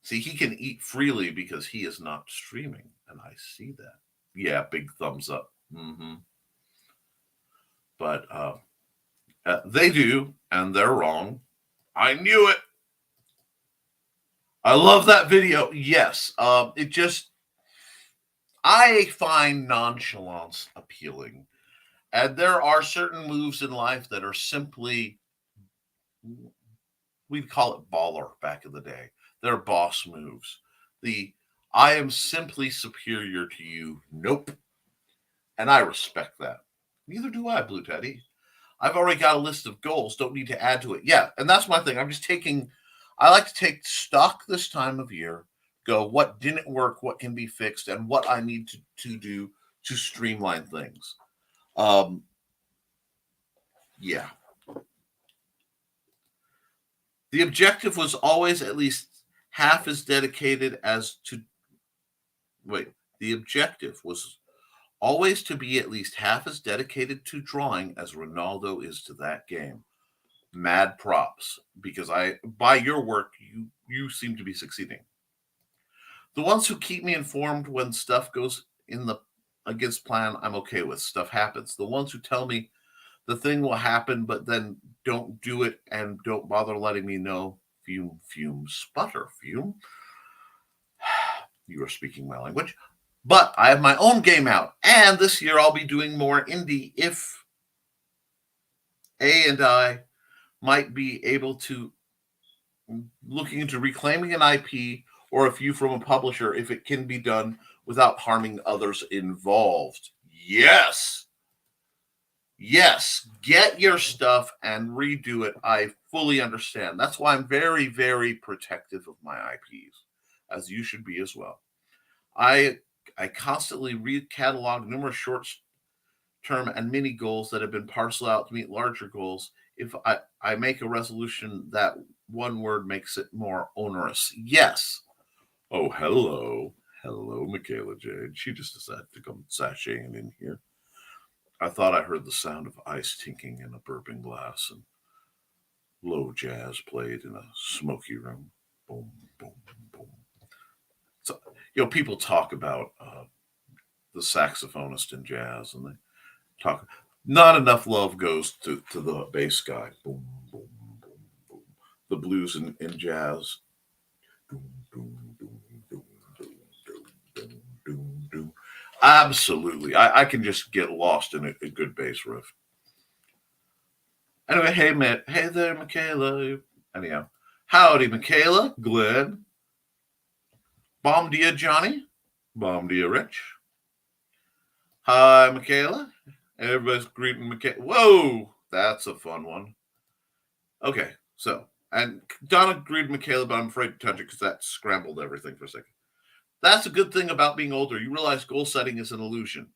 see, he can eat freely because he is not streaming, and I see that. Yeah, big thumbs up. But they do, and they're wrong. I knew it. I love that video. Yes, it just I find nonchalance appealing, and there are certain moves in life that are simply we'd call it baller back in the day. They're boss moves. The I am simply superior to you. Nope. And I respect that. Neither do I, Blue Teddy. I've already got a list of goals. Don't need to add to it. Yeah, and that's my thing. I like to take stock this time of year, go what didn't work, what can be fixed, and what I need to do to streamline things. Yeah. The objective was always at least half as dedicated as to. Wait, the objective was always to be at least half as dedicated to drawing as Ronaldo is to that game. Mad props, because by your work, you seem to be succeeding. The ones who keep me informed when stuff goes in the against plan, I'm okay with. Stuff happens. The ones who tell me the thing will happen, but then don't do it and don't bother letting me know. Fume, sputter, fume. You are speaking my language. But I have my own game out, and this year I'll be doing more indie if A and I might be able to looking into reclaiming an IP or a few from a publisher if it can be done without harming others involved. Yes. Yes, get your stuff and redo it. I fully understand. That's why I'm very, very protective of my IPs, as you should be as well. I constantly recatalog numerous short-term and mini goals that have been parceled out to meet larger goals. If I make a resolution, that one word makes it more onerous. Yes. Oh, hello. Hello, Michaela Jade. She just decided to come sashaying in here. I thought I heard the sound of ice tinking in a bourbon glass and low jazz played in a smoky room. Boom, boom, boom. So, people talk about the saxophonist in jazz, and they talk. Not enough love goes to the bass guy. Boom, boom, boom, boom. The blues in jazz. Boom, boom, boom, boom, boom, boom, boom. Absolutely. I can just get lost in a good bass riff. Anyway, hey there, Michaela. Anyhow, howdy, Michaela, Glenn. Bom dia, Johnny. Bom dia, Rich. Hi, Michaela. Everybody's greeting Michaela. Whoa, that's a fun one. Okay, so, and Donna greeted Michaela, but I'm afraid to touch it because that scrambled everything for a second. That's a good thing about being older. You realize goal setting is an illusion.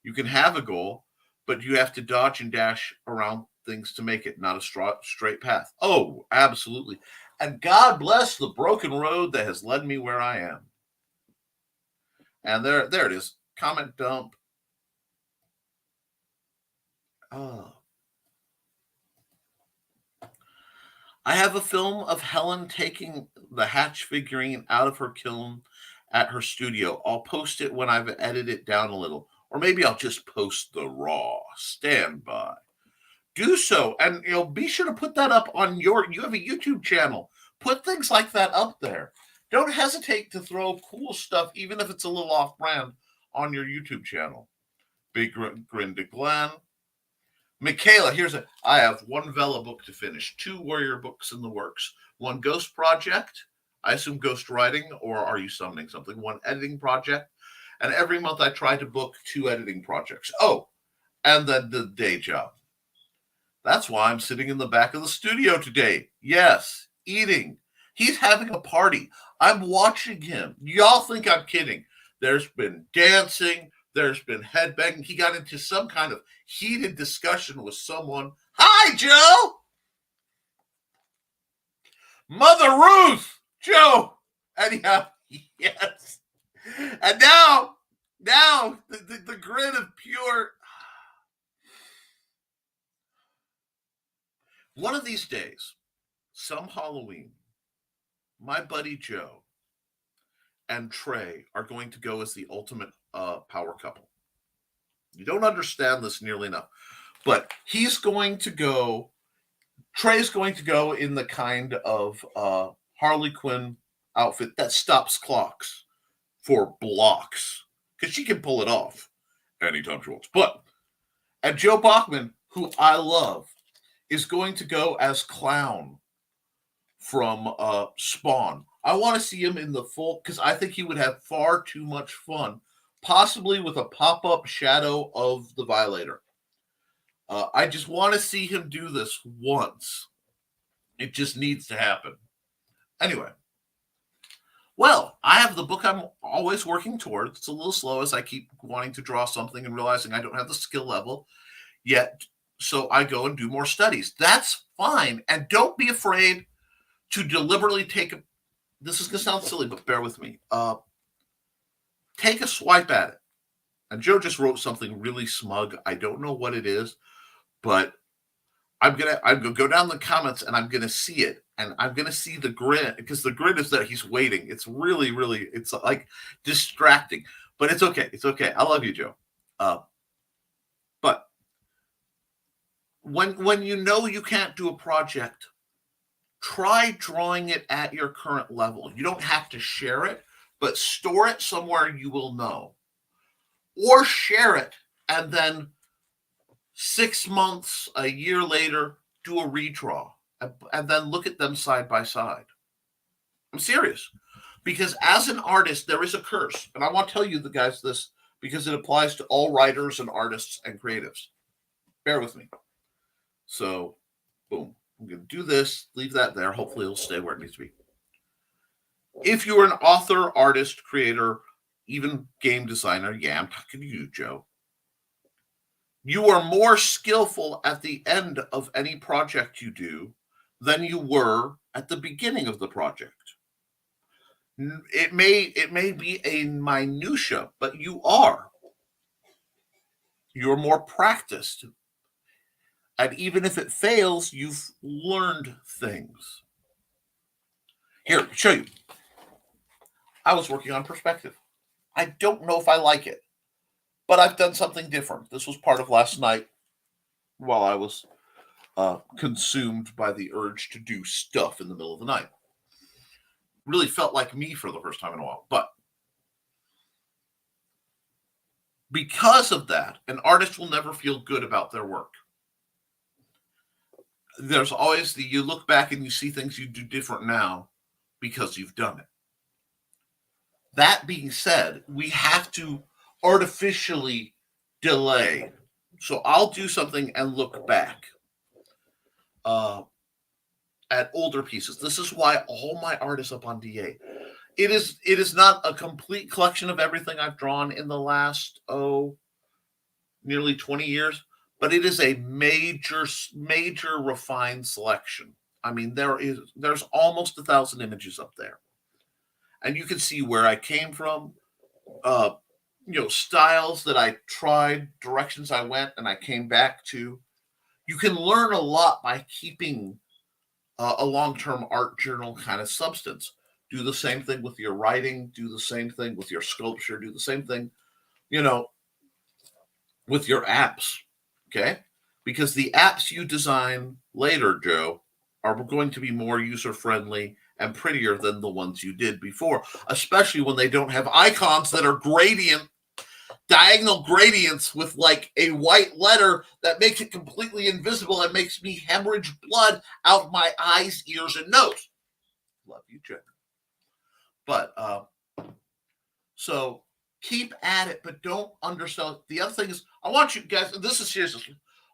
You can have a goal, but you have to dodge and dash around things to make it, not a straight path. Oh, absolutely. And God bless the broken road that has led me where I am. And there it is. Comment dump. Oh. I have a film of Helen taking the Hatch figurine out of her kiln at her studio. I'll post it when I've edited it down a little. Or maybe I'll just post the raw. Stand by. Do so. And be sure to put that up on you have a YouTube channel. Put things like that up there. Don't hesitate to throw cool stuff, even if it's a little off brand, on your YouTube channel. Big grin to Glenn. Michaela, I have one Vela book to finish, 2 Warrior books in the works, 1 ghost project, I assume ghost writing, or are you summoning something, 1 editing project, and every month I try to book 2 editing projects. Oh, and then the day job. That's why I'm sitting in the back of the studio today. Yes, eating. He's having a party. I'm watching him. Y'all think I'm kidding. There's been dancing. There's been headbanging. He got into some kind of heated discussion with someone. Hi, Joe! Mother Ruth! Joe! Anyhow, yes. And now the grin of pure... One of these days, some Halloween, my buddy Joe and Trey are going to go as the ultimate power couple. You don't understand this nearly enough, but Trey's going to go in the kind of Harley Quinn outfit that stops clocks for blocks, because she can pull it off anytime she wants. And Joe Bachman, who I love, is going to go as Clown from Spawn. I want to see him in the full, because I think he would have far too much fun, possibly with a pop-up shadow of the Violator. I just want to see him do this once. It just needs to happen. Anyway. Well, I have the book I'm always working toward. It's a little slow as I keep wanting to draw something and realizing I don't have the skill level yet. So I go and do more studies. That's fine. And don't be afraid to deliberately this is going to sound silly, but bear with me. Take a swipe at it. And Joe just wrote something really smug. I don't know what it is, but I'm gonna go down the comments and I'm gonna see it, and I'm gonna see the grin, because the grin is that he's waiting. It's really, really, it's like distracting, but it's okay. It's okay. I love you, Joe. But when you can't do a project, try drawing it at your current level. You don't have to share it, but store it somewhere you will know, or share it and then 6 months, a year later, do a redraw and then look at them side by side. I'm serious. Because as an artist, there is a curse. And I want to tell you, the guys, this, because it applies to all writers and artists and creatives. Bear with me. So, boom. I'm going to do this, leave that there. Hopefully it'll stay where it needs to be. If you're an author, artist, creator, even game designer, yeah, I'm talking to you, Joe. You are more skillful at the end of any project you do than you were at the beginning of the project. It may be a minutia, but you're more practiced. And even if it fails, you've learned things. Here, show you. I was working on perspective. I don't know if I like it, but I've done something different. This was part of last night while I was consumed by the urge to do stuff in the middle of the night. Really felt like me for the first time in a while. But Because of that, an artist will never feel good about their work. There's always you look back and you see things you do different now because you've done it. That being said, we have to artificially delay. So I'll do something and look back at older pieces. This is why all my art is up on DA. It is not a complete collection of everything I've drawn in the last nearly 20 years, but it is a major refined selection. I mean, there's almost 1,000 images up there, and you can see where I came from, styles that I tried, directions I went, and I came back to. You can learn a lot by keeping a long-term art journal kind of substance. Do the same thing with your writing. Do the same thing with your sculpture. Do the same thing, with your apps. Okay? Because the apps you design later, Joe, are going to be more user-friendly and prettier than the ones you did before, especially when they don't have icons that are diagonal gradients with like a white letter that makes it completely invisible and makes me hemorrhage blood out my eyes, ears, and nose. Love you, Joe. But so keep at it, but don't undersell it. The other thing is, I want you guys, and this is serious,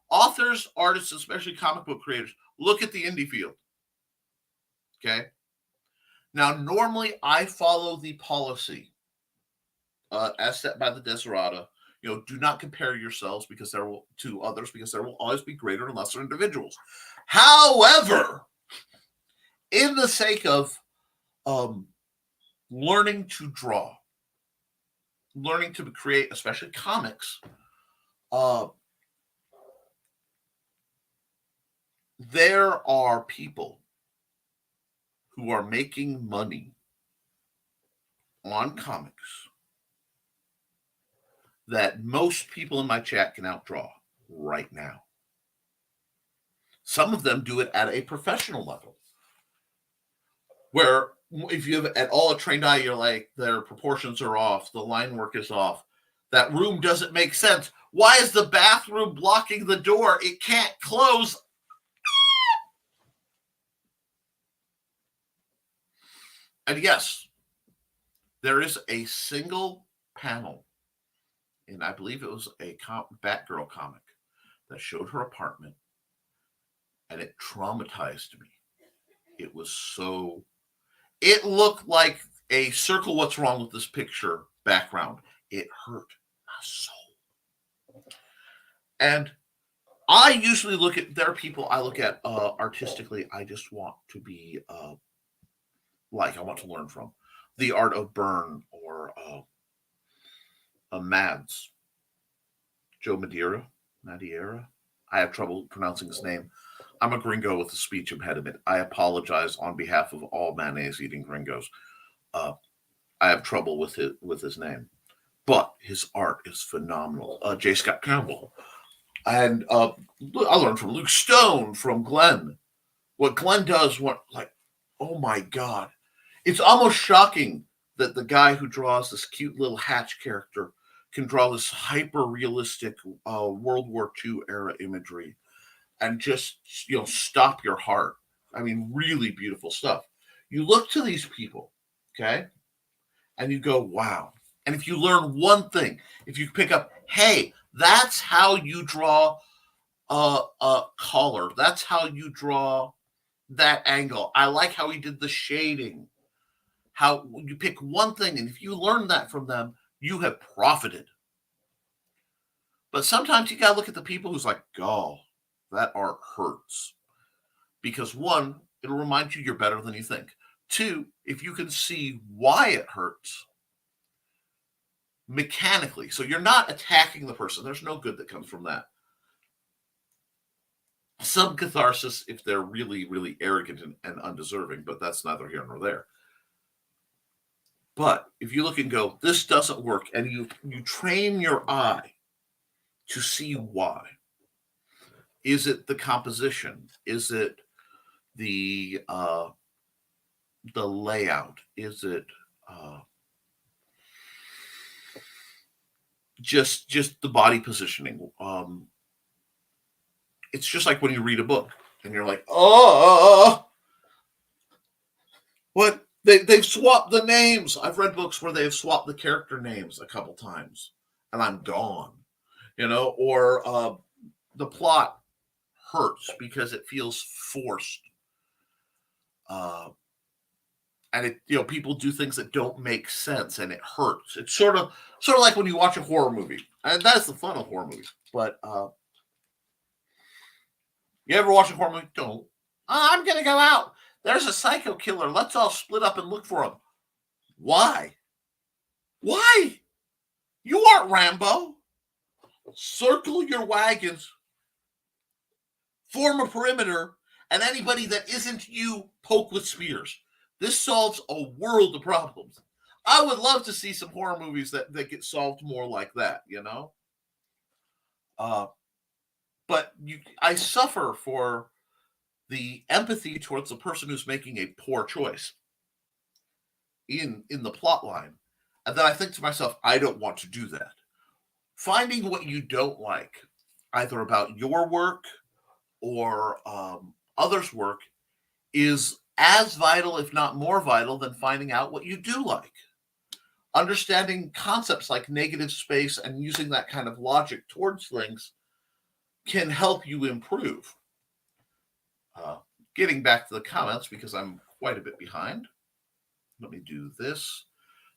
authors, artists, especially comic book creators, look at the indie field. Okay? Now, normally I follow the policy as set by the Desiderata. Do not compare yourselves to others, because there will always be greater and lesser individuals. However, in the sake of learning to draw, learning to create, especially comics, there are people who are making money on comics that most people in my chat can outdraw right now. Some of them do it at a professional level, where if you have at all a trained eye, you're like, their proportions are off, the line work is off, that room doesn't make sense. Why is the bathroom blocking the door? It can't close. And yes, there is a single panel, and I believe it was a Batgirl comic, that showed her apartment, and it traumatized me. It looked like a circle what's wrong with this picture background. It hurt my soul. And I usually there are people I look at artistically, I just want to be I want to learn from. The art of Byrne or Mads. Joe Madeira. I have trouble pronouncing his name. I'm a gringo with a speech impediment. I apologize on behalf of all mayonnaise-eating gringos. I have trouble with his name. But his art is phenomenal. J. Scott Campbell. And I learned from Luke Stone, from Glenn. What Glenn does, oh my God. It's almost shocking that the guy who draws this cute little Hatch character can draw this hyper-realistic World War II era imagery and just, stop your heart. I mean, really beautiful stuff. You look to these people, okay, and you go, wow. And if you learn one thing, if you pick up, hey, that's how you draw a collar. That's how you draw that angle. I like how he did the shading. How you pick one thing, and if you learn that from them, you have profited. But sometimes you got to look at the people who's like, oh, that art hurts. Because one, it'll remind you you're better than you think. Two, if you can see why it hurts mechanically, so you're not attacking the person. There's no good that comes from that. Some catharsis if they're really, really arrogant and undeserving, but that's neither here nor there. But if you look and go, this doesn't work, and you train your eye to see why. Is it the composition? Is it the layout? Is it just the body positioning. It's just like when you read a book and you're like, oh, what they've swapped the names. I've read books where they've swapped the character names a couple times, and I'm gone. Or the plot hurts because it feels forced. And people do things that don't make sense, and it hurts. It's sort of like when you watch a horror movie, and that's the fun of horror movies. But you ever watch a horror movie? Don't. I'm gonna go out. There's a psycho killer. Let's all split up and look for him. Why? Why? You aren't Rambo. Circle your wagons, form a perimeter, and anybody that isn't you, poke with spears. This solves a world of problems. I would love to see some horror movies that get solved more like that, But I suffer for the empathy towards the person who's making a poor choice in the plot line. And then I think to myself, I don't want to do that. Finding what you don't like, either about your work or others' work, is as vital, if not more vital, than finding out what you do like. Understanding concepts like negative space and using that kind of logic towards things can help you improve. Getting back to the comments, because I'm quite a bit behind. Let me do this.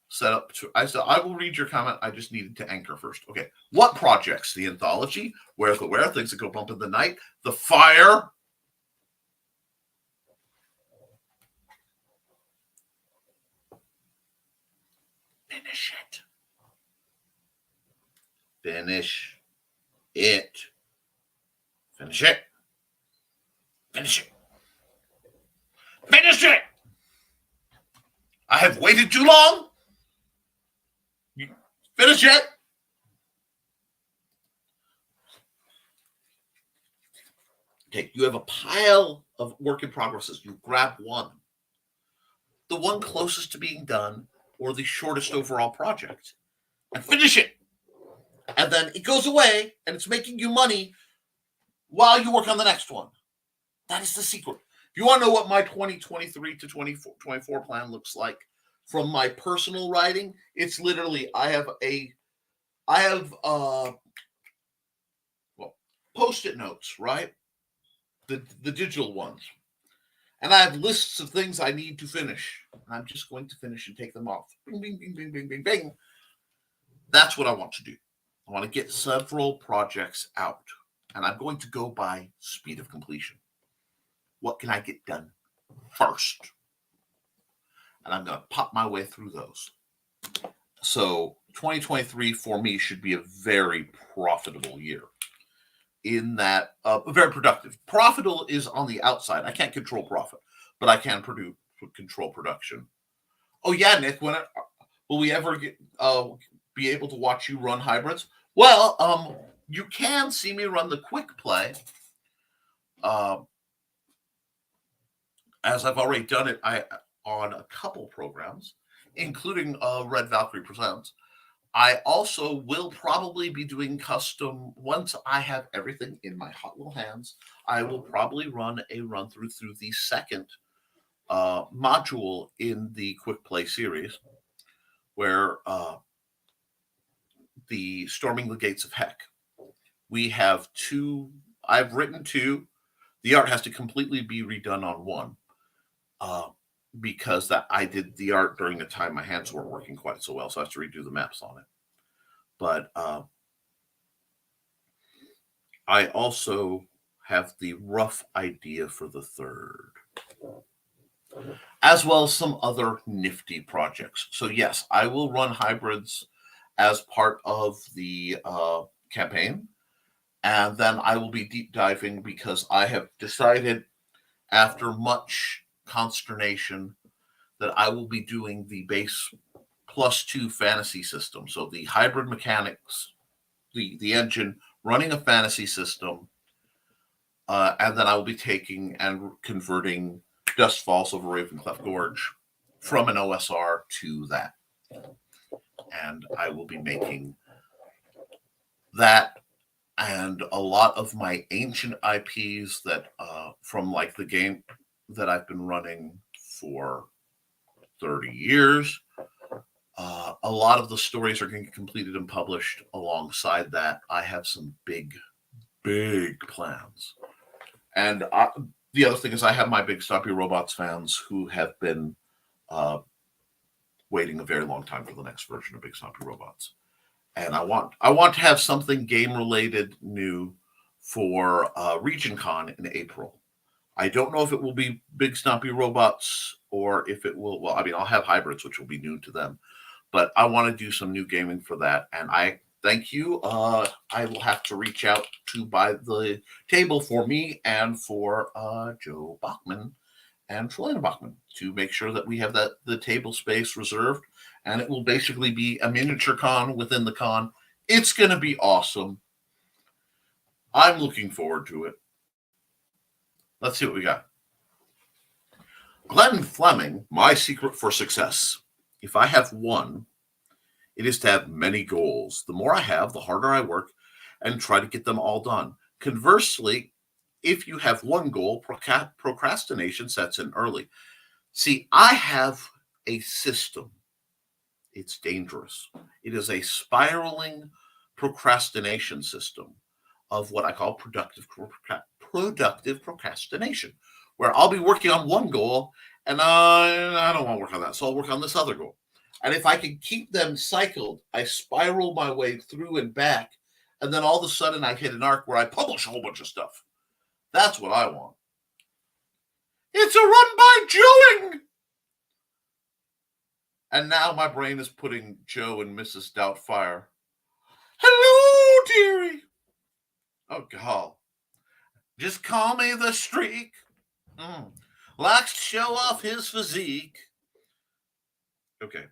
Set up to, I said, I will read your comment. I just needed to anchor first. Okay. What projects? The anthology, Where's the Where, Things That Go Bump in the Night, The Fire. Finish it. Finish it. Finish it. Finish it. Finish it. I have waited too long. Finish it. Okay, you have a pile of work in progresses. You grab one. The one closest to being done, or the shortest overall project, and finish it. And then it goes away, and it's making you money while you work on the next one. That is the secret. If you want to know what my 2023 to 24 plan looks like from my personal writing, it's literally I have Post-it notes, right? The digital ones. And I have lists of things I need to finish. I'm just going to finish and take them off. Bing, bing, bing, bing, bing, bing, bing. That's what I want to do. I want to get several projects out. And I'm going to go by speed of completion. What can I get done first? And I'm going to pop my way through those. So 2023 for me should be a very profitable year. In that, very productive. Profitable is on the outside. I can't control profit, but I can control production. Oh yeah, Nick, when will we ever be able to watch you run hybrids? Well, you can see me run the quick play. As I've already done it on a couple programs, including Red Valkyrie Presents. I also will probably be doing custom, once I have everything in my hot little hands, I will probably run a run through the second module in the Quick Play series, where the Storming the Gates of Heck. We have two, I've written two. The art has to completely be redone on one. Because that I did the art during the time my hands weren't working quite so well, so I have to redo the maps on it. But I also have the rough idea for the third, as well as some other nifty projects. So yes, I will run hybrids as part of the campaign, and then I will be deep diving because I have decided, after much consternation, that I will be doing the base +2 fantasy system. So the hybrid mechanics, the engine running a fantasy system, and then I will be taking and converting Dust Falls over Ravencleft Gorge from an OSR to that. And I will be making that and a lot of my ancient IPs that from like the game that I've been running for 30 years. A lot of the stories are going to get completed and published. Alongside that, I have some big, big plans. And the other thing is, I have my Big Stoppy Robots fans who have been uh, waiting a very long time for the next version of Big Stoppy Robots. And I want to have something game related new for RegionCon in April. I don't know if it will be Big Stompy Robots or if it will. Well, I mean, I'll have hybrids, which will be new to them, but I want to do some new gaming for that. And I thank you. I will have to reach out to buy the table for me and for Joe Bachman and Trelena Bachman to make sure that we have the table space reserved. And it will basically be a miniature con within the con. It's going to be awesome. I'm looking forward to it. Let's see what we got. Glenn Fleming, my secret for success. If I have one, it is to have many goals. The more I have, the harder I work and try to get them all done. Conversely, if you have one goal, procrastination sets in early. See, I have a system. It's dangerous. It is a spiraling procrastination system of what I call productive procrastination, where I'll be working on one goal and I don't want to work on that, so I'll work on this other goal. And if I can keep them cycled, I spiral my way through and back, and then all of a sudden I hit an arc where I publish a whole bunch of stuff. That's what I want. It's a run by Joeing! And now my brain is putting Joe and Mrs. Doubtfire. Hello, dearie. Oh, God. Just call me the Streak. Likes to show off his physique. Okay.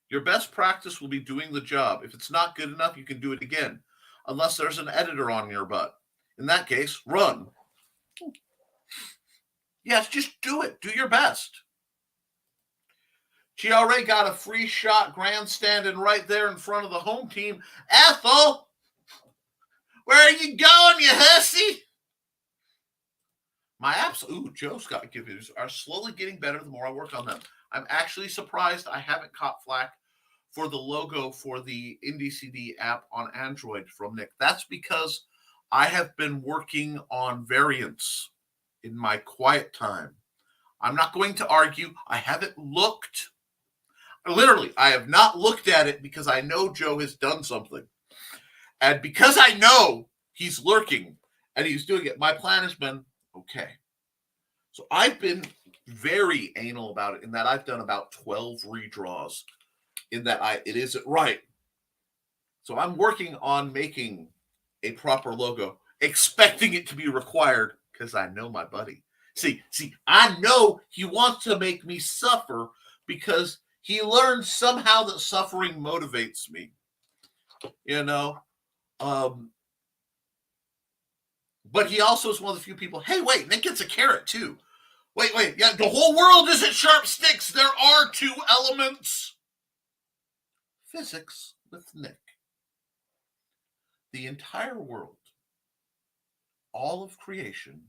Your best practice will be doing the job. If it's not good enough, you can do it again. Unless there's an editor on your butt. In that case, run. Yes, just do it. Do your best. She already got a free shot grandstanding right there in front of the home team. Ethel, where are you going, you hussy? My apps, Joe Scott givers are slowly getting better the more I work on them. I'm actually surprised I haven't caught flack for the logo for the IndieCD app on Android from Nick. That's because I have been working on variants in my quiet time. I'm not going to argue. I haven't looked. Literally, I have not looked at it because I know Joe has done something. And because I know he's lurking and he's doing it, my plan has been, okay. So I've been very anal about it in that I've done about 12 redraws in that it isn't right. So I'm working on making a proper logo, expecting it to be required because I know my buddy. See, I know he wants to make me suffer because he learned somehow that suffering motivates me. You know? But he also is one of the few people, hey, wait, Nick gets a carrot too. Wait, yeah, the whole world isn't sharp sticks. There are two elements. Physics with Nick. The entire world, all of creation,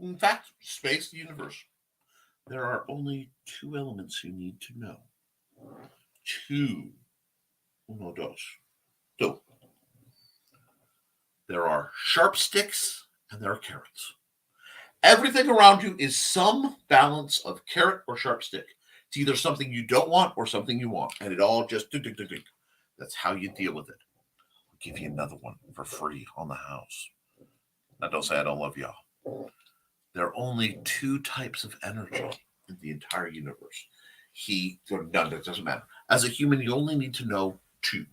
in fact, space, the universe, there are only two elements you need to know. Two. Uno, dos. Two. There are sharp sticks and there are carrots. Everything around you is some balance of carrot or sharp stick. It's either something you don't want or something you want. And it all just, that's how you deal with it. I'll give you another one for free on the house. Now, don't say I don't love y'all. There are only two types of energy in the entire universe. Heat or none, it doesn't matter. As a human, you only need to know two.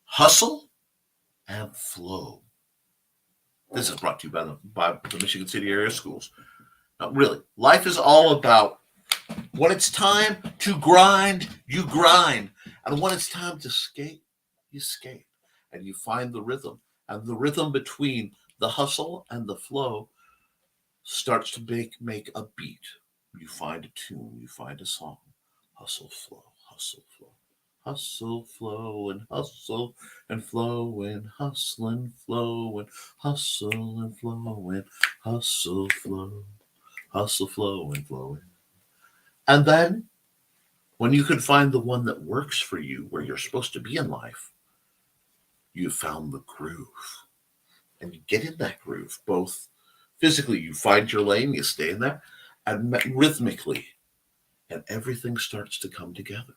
Hustle and flow. This is brought to you by the Michigan City area schools. Now, really, life is all about when it's time to grind, you grind. And when it's time to skate, you skate. And you find the rhythm. And the rhythm between the hustle and the flow starts to make a beat. You find a tune, you find a song. Hustle, flow, hustle, flow. Hustle, flow, and hustle, and flow, and hustle, and flow, and hustle, and flow, and hustle, flow, hustle, flow, and flow. And then, when you can find the one that works for you, where you're supposed to be in life, you found the groove. And you get in that groove, both physically, you find your lane, you stay in there, and rhythmically, and everything starts to come together.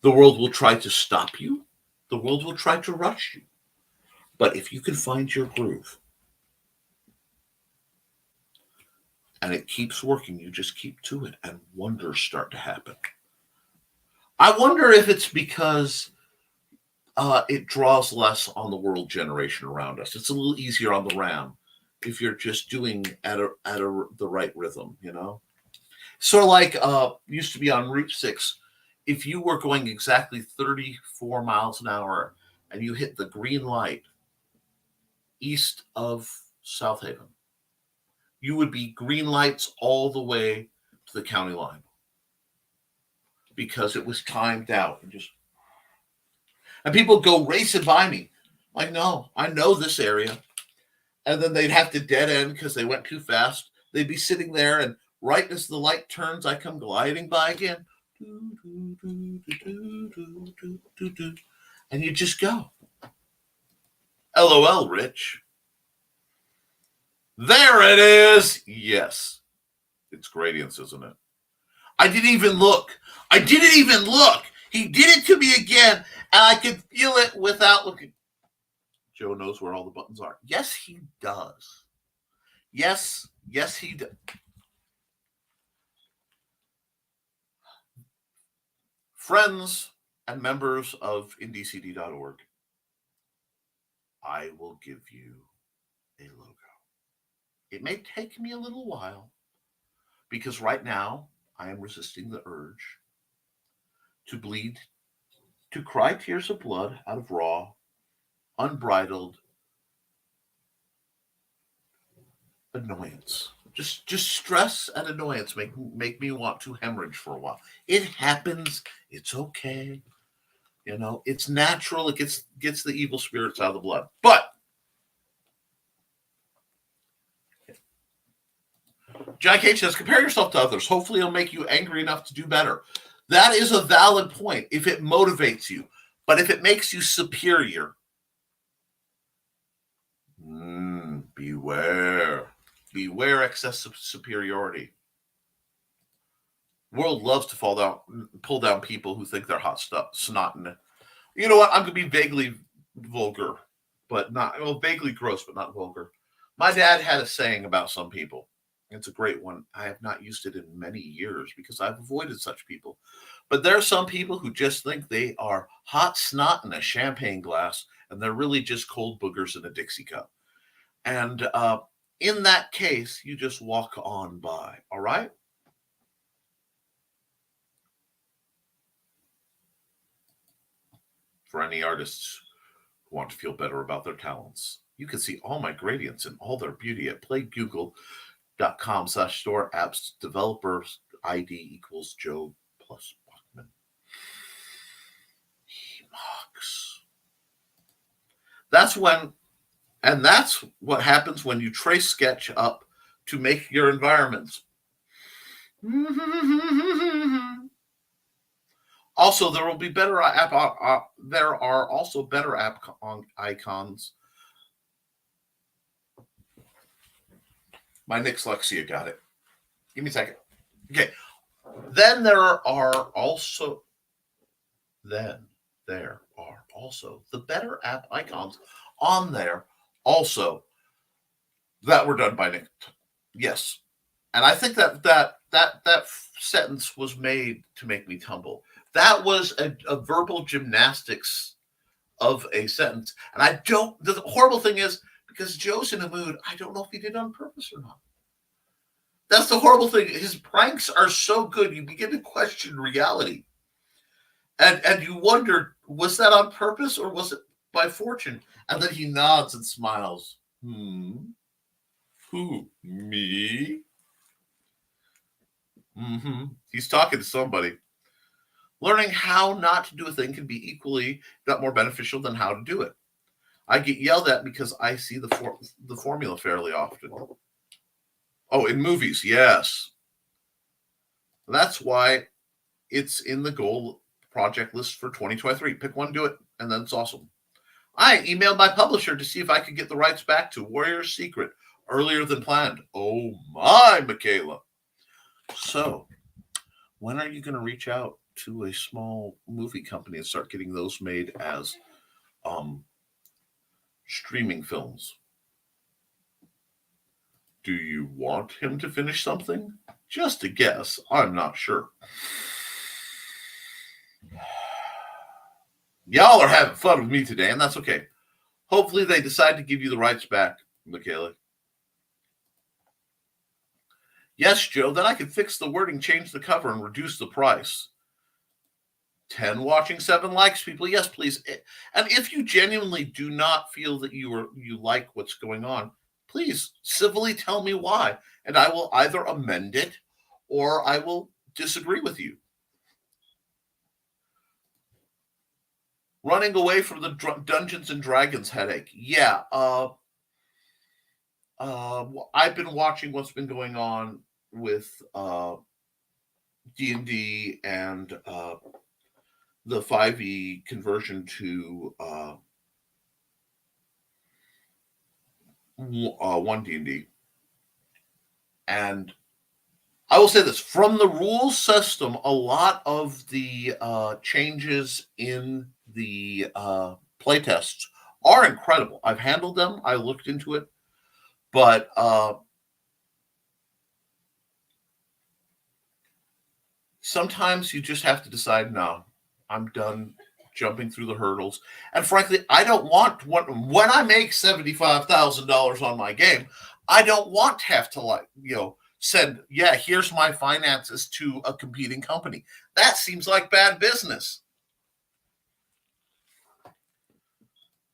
The world will try to stop you, the world will try to rush you. But if you can find your groove and it keeps working, you just keep to it, and wonders start to happen. I wonder if it's because it draws less on the world generation around us. It's a little easier on the RAM if you're just doing the right rhythm, you know. Sort of like used to be on Route 6. If you were going exactly 34 miles an hour and you hit the green light east of South Haven, you would be green lights all the way to the county line because it was timed out. And people go racing by me. Like, no, I know this area. And then they'd have to dead end because they went too fast. They'd be sitting there, and right as the light turns, I come gliding by again. And you just go. LOL, Rich. There it is. Yes. It's gradients, isn't it? I didn't even look. He did it to me again, and I could feel it without looking. Joe knows where all the buttons are. Yes, he does. Yes, he does. Friends and members of indcd.org, I will give you a logo. It may take me a little while because right now I am resisting the urge to bleed, to cry tears of blood out of raw, unbridled annoyance. Just stress and annoyance make me want to hemorrhage for a while. It happens. It's okay. You know, it's natural. It gets the evil spirits out of the blood. But Jack H says, compare yourself to others. Hopefully it'll make you angry enough to do better. That is a valid point if it motivates you. But if it makes you superior, beware. Beware excessive superiority. World loves to pull down people who think they're hot stuff, snot. And you know what? I'm going to be vaguely vulgar, but not, well, vaguely gross, but not vulgar. My dad had a saying about some people. It's a great one. I have not used it in many years because I've avoided such people. But there are some people who just think they are hot snot in a champagne glass, and they're really just cold boogers in a Dixie cup. And in that case, you just walk on by. All right? For any artists who want to feel better about their talents, you can see all my gradients in all their beauty at playgoogle.com/store apps developers ID equals Joe plus Bachman. He mocks. That's what happens when you trace sketch up to make your environments. Also, there will be better app. There are also better app icons. My dyslexia got it. Give me a second. Okay. Then there are also the better app icons on there also that were done by Nick. Yes. And I think that sentence was made to make me tumble. That was a verbal gymnastics of a sentence. And the horrible thing is, because Joe's in a mood, I don't know if he did it on purpose or not. That's the horrible thing. His pranks are so good, you begin to question reality. And you wonder, was that on purpose or was it by fortune? And then he nods and smiles. Who? Me? He's talking to somebody. Learning how not to do a thing can be equally, if not more beneficial than how to do it. I get yelled at because I see the formula fairly often. Oh, in movies, yes. That's why it's in the goal project list for 2023. Pick one, do it, and then it's awesome. I emailed my publisher to see if I could get the rights back to Warrior's Secret earlier than planned. Oh my, Michaela. So, when are you going to reach out to a small movie company and start getting those made as streaming films? Do you want him to finish something? Just a guess. I'm not sure. Y'all are having fun with me today, and that's okay. Hopefully they decide to give you the rights back, Michaela. Yes, Joe, then I can fix the wording, change the cover, and reduce the price. 10 watching, 7 likes, people. Yes, please. And if you genuinely do not feel that you like what's going on, please civilly tell me why, and I will either amend it or I will disagree with you. Running away from the Dungeons and Dragons headache. Yeah. I've been watching what's been going on with D&D and the 5e conversion to 1 D&D. And I will say this, from the rules system, a lot of the changes in the playtests are incredible. I've handled them. I looked into it. But sometimes you just have to decide, no, I'm done jumping through the hurdles. And frankly, I don't want, when I make $75,000 on my game, I don't want to have to send, here's my finances to a competing company. That seems like bad business.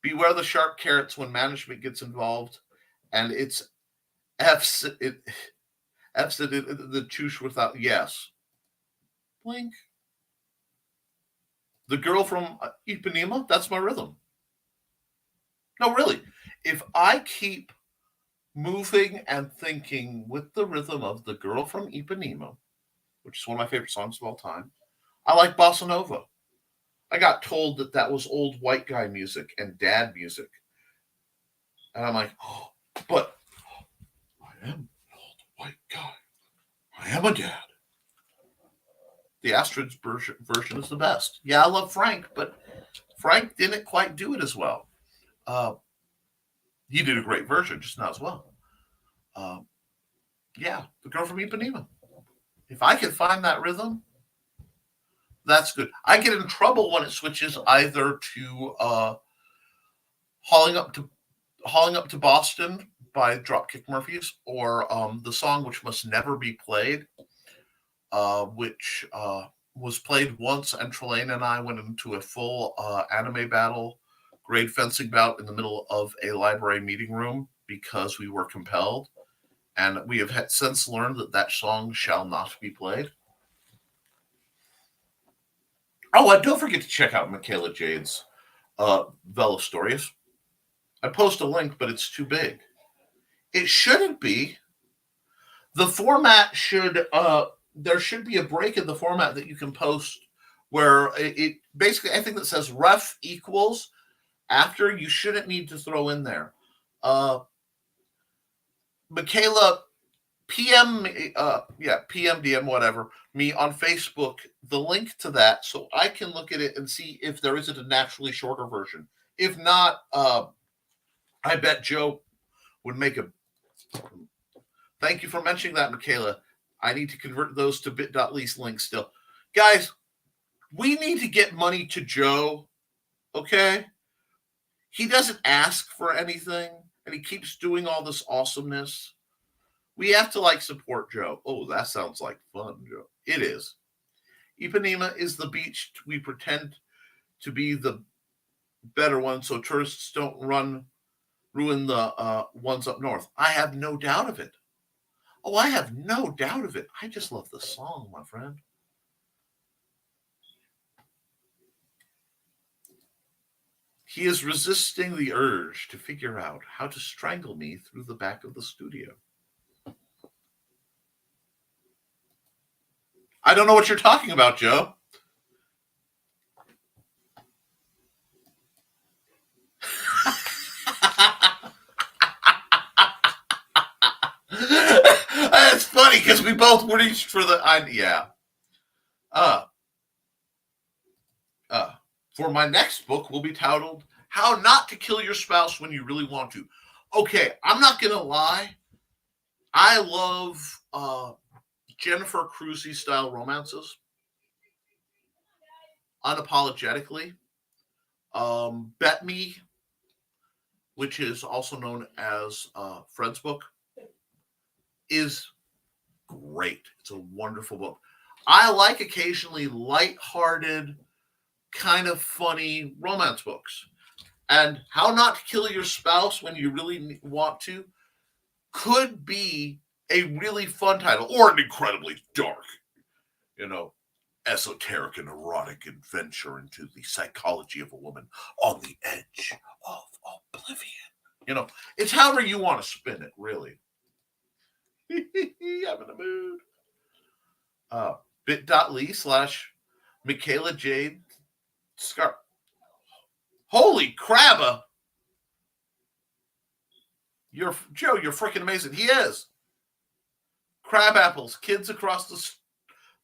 Beware the sharp carrots when management gets involved, and it's the choosh without, yes. Blink. The girl from Ipanema, that's my rhythm. No, really. If I keep moving and thinking with the rhythm of the girl from Ipanema, which is one of my favorite songs of all time, I like bossa nova. I got told that was old white guy music and dad music. And I'm like, oh, but I am an old white guy. I am a dad. The Astrid's version is the best. Yeah, I love Frank, but Frank didn't quite do it as well. He did a great version, just not as well. The girl from Ipanema. If I can find that rhythm, that's good. I get in trouble when it switches either to Hauling Up to Boston by Dropkick Murphys, or the song which must never be played, which was played once, and Trelane and I went into a full anime battle, grade fencing bout in the middle of a library meeting room because we were compelled. And we have since learned that song shall not be played. Oh, and don't forget to check out Michaela Jade's Velastorius. I post a link, but it's too big. It shouldn't be. The format should, there should be a break in the format that you can post where it basically, I think that says ref equals after. You shouldn't need to throw in there. Michaela, PM, PM, DM, whatever, me on Facebook, the link to that so I can look at it and see if there isn't a naturally shorter version. If not, I bet Joe would make a... Thank you for mentioning that, Michaela. I need to convert those to bit.ly links still. Guys, we need to get money to Joe, okay? He doesn't ask for anything, and he keeps doing all this awesomeness. We have to, support Joe. Oh, that sounds like fun, Joe. It is. Ipanema is the beach we pretend to be the better one so tourists don't ruin the ones up north. I have no doubt of it. Oh, I have no doubt of it. I just love the song, my friend. He is resisting the urge to figure out how to strangle me through the back of the studio. I don't know what you're talking about, Joe. That's funny because we both reached for the yeah. For my next book will be titled "How Not to Kill Your Spouse When You Really Want to." Okay, I'm not gonna lie. I love Jennifer Cruzy style romances unapologetically. Bet Me, which is also known as Fred's book, is great. It's a wonderful book. I like occasionally lighthearted, kind of funny romance books. And How Not to Kill Your Spouse When You Really Want to could be a really fun title, or an incredibly dark, esoteric and erotic adventure into the psychology of a woman on the edge of oblivion. It's however you want to spin it, really. I'm in the mood. bit.ly/Michaela Jade Scar. Holy crabba! You're freaking amazing. He is. Crab apples. Kids across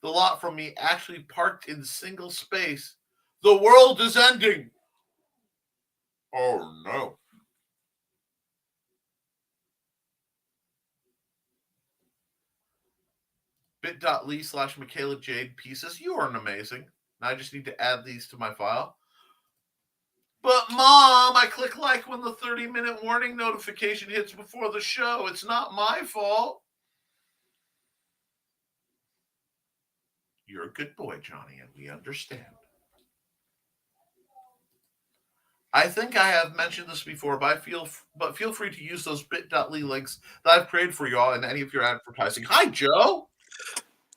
the lot from me actually parked in single space. The world is ending. Oh no. bit.ly/Michaela Jade Pieces. You are amazing. Now I just need to add these to my file. But Mom, I click like when the 30-minute warning notification hits before the show. It's not my fault. You're a good boy, Johnny, and we understand. I think I have mentioned this before, but feel free to use those bit.ly links that I've created for you all in any of your advertising. Hi, Joe.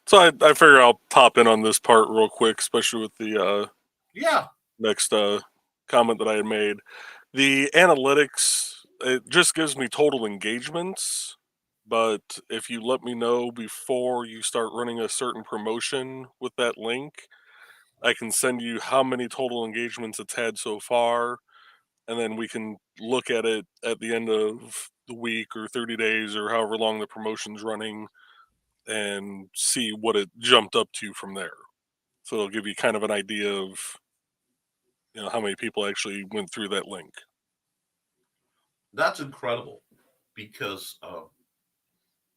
So I figure I'll pop in on this part real quick, especially with the next comment that I had made. The analytics, it just gives me total engagements, but if you let me know before you start running a certain promotion with that link, I can send you how many total engagements it's had so far, and then we can look at it at the end of the week or 30 days or however long the promotion's running and see what it jumped up to from there. So it'll give you kind of an idea of how many people actually went through that link. That's incredible, because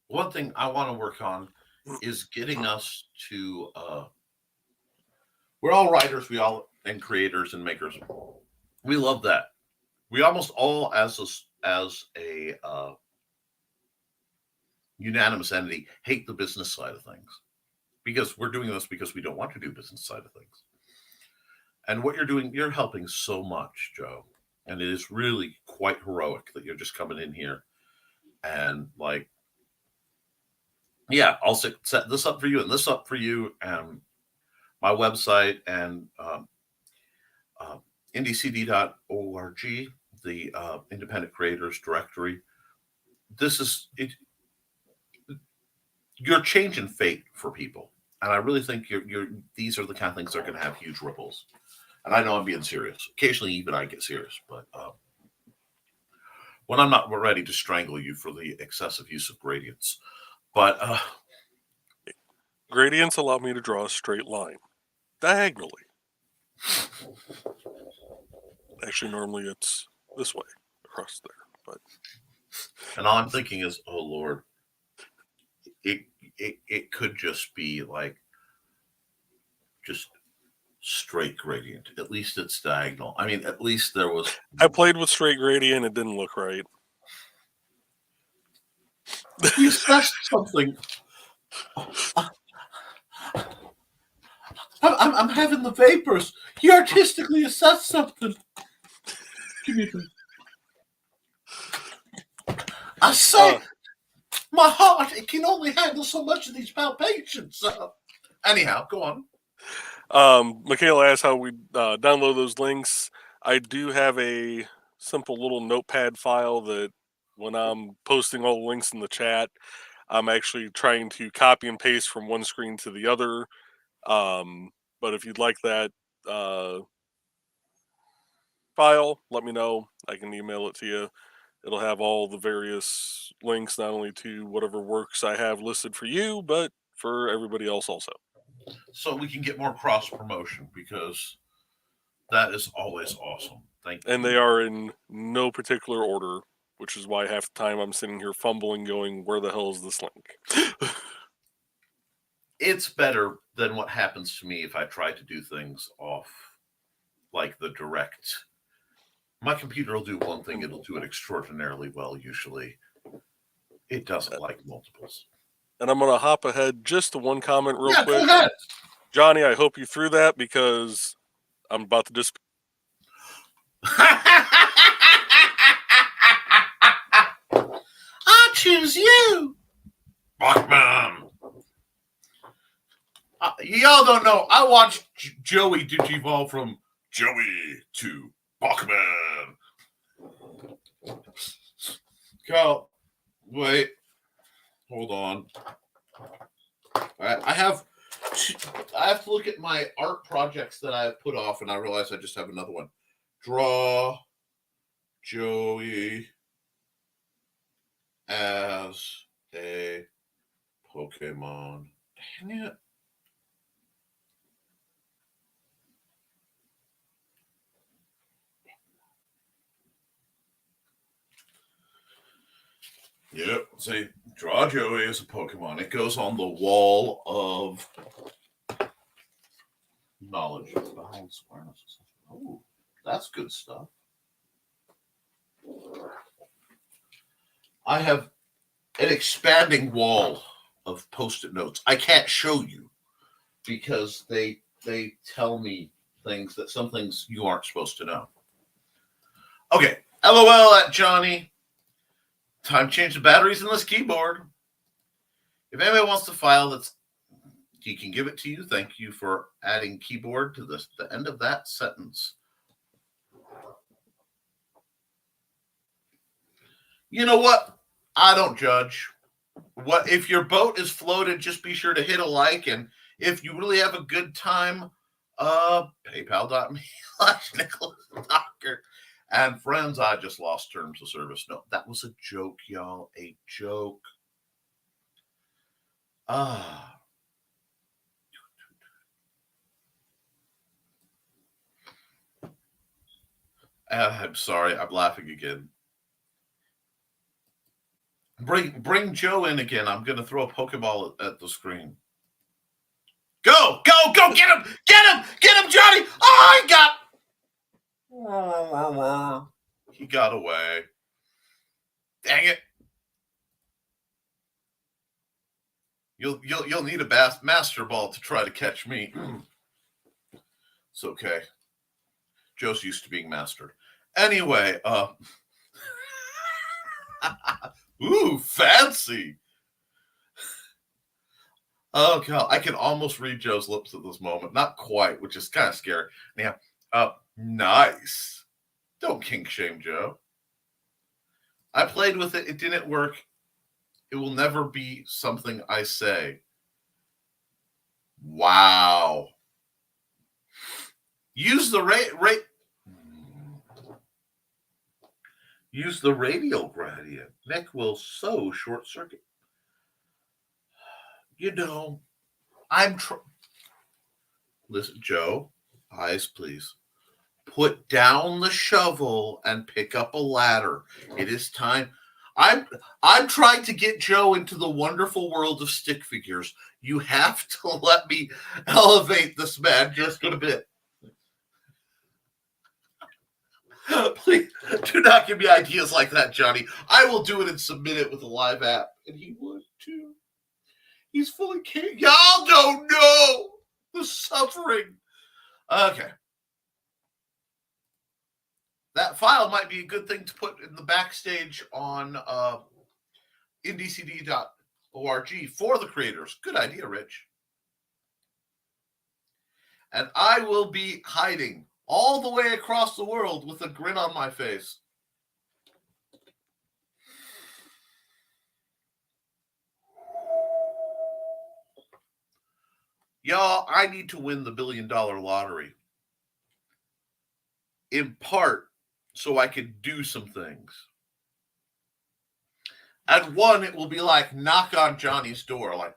one thing I want to work on is getting us to we're all writers, and creators and makers. We love that. We almost all, as a unanimous entity, hate the business side of things, because we're doing this because we don't want to do business side of things. And what you're doing, you're helping so much, Joe. And it is really quite heroic that you're just coming in here and I'll set this up for you and this up for you, and my website and indcd.org, the Independent Creators Directory. This is it. You're changing fate for people, and I really think these are the kind of things that are going to have huge ripples. And I know I'm being serious. Occasionally, even I get serious, but when I'm not ready to strangle you for the excessive use of gradients. But gradients allow me to draw a straight line diagonally. Actually, normally it's this way across there, but and all I'm thinking is, oh Lord, it could just be just straight gradient. At least it's diagonal. I mean, at least there was. I played with straight gradient. It didn't look right. You assessed something. I'm having the vapors. You artistically assessed something. Give me I say, my heart, it can only handle so much of these palpitations. Anyhow, go on. Michaela asked how we download those links. I do have a simple little notepad file that when I'm posting all the links in the chat, I'm actually trying to copy and paste from one screen to the other. But if you'd like that file, let me know. I can email it to you. It'll have all the various links, not only to whatever works I have listed for you, but for everybody else also. So we can get more cross promotion, because that is always awesome. Thank you. And they are in no particular order, which is why half the time I'm sitting here fumbling going, where the hell is this link? It's better than what happens to me if I try to do things off like the direct. My computer will do one thing, it'll do it extraordinarily well usually. It doesn't like multiples. And I'm going to hop ahead just to one comment real quick. Go ahead. Johnny, I hope you threw that, because I'm about to disappear. I choose you, Bachman. Y'all don't know. I watched Joey digivolve from Joey to Bachman. Carl, wait. Hold on. I have to look at my art projects that I have put off, and I realize I just have another one. Draw Joey as a Pokemon. Dang it. Yep. Say, draw Joey as a Pokemon. It goes on the wall of knowledge. Oh, that's good stuff. I have an expanding wall of Post-it notes. I can't show you because they tell me things, that some things you aren't supposed to know. Okay. LOL at Johnny. Time to change the batteries in this keyboard. If anybody wants to file that's, he can give it to you. Thank you for adding keyboard to the end of that sentence. You know what? I don't judge. What if your boat is floated? Just be sure to hit a like, and if you really have a good time, PayPal.me/Nicholas And friends, I just lost terms of service. No, that was a joke, y'all. A joke. I'm sorry. I'm laughing again. Bring Joe in again. I'm going to throw a Pokeball at the screen. Go! Get him! Get him, Johnny! Oh, he got away. Dang it. You'll need a master ball to try to catch me. It's okay. Joe's used to being mastered. Anyway, ooh, fancy. Oh God, I can almost read Joe's lips at this moment. Not quite, which is kind of scary. Yeah. Nice. Don't kink shame Joe. I played with it. It didn't work. It will never be something I say. Wow. Use the Use the radial gradient. Nick will so short circuit. You know, listen, Joe, eyes please. Put down the shovel and pick up a ladder. It is time. I'm trying to get Joe into the wonderful world of stick figures. You have to let me elevate this man just a bit. Please do not give me ideas like that, Johnny. I will do it and submit it with a live app. And he would too. He's fully capable. Y'all don't know the suffering. Okay. That file might be a good thing to put in the backstage on indcd.org for the creators. Good idea, Rich. And I will be hiding all the way across the world with a grin on my face. Y'all, I need to win the $1 billion lottery. In part, so I could do some things. And one, it will be like knock on Johnny's door, like,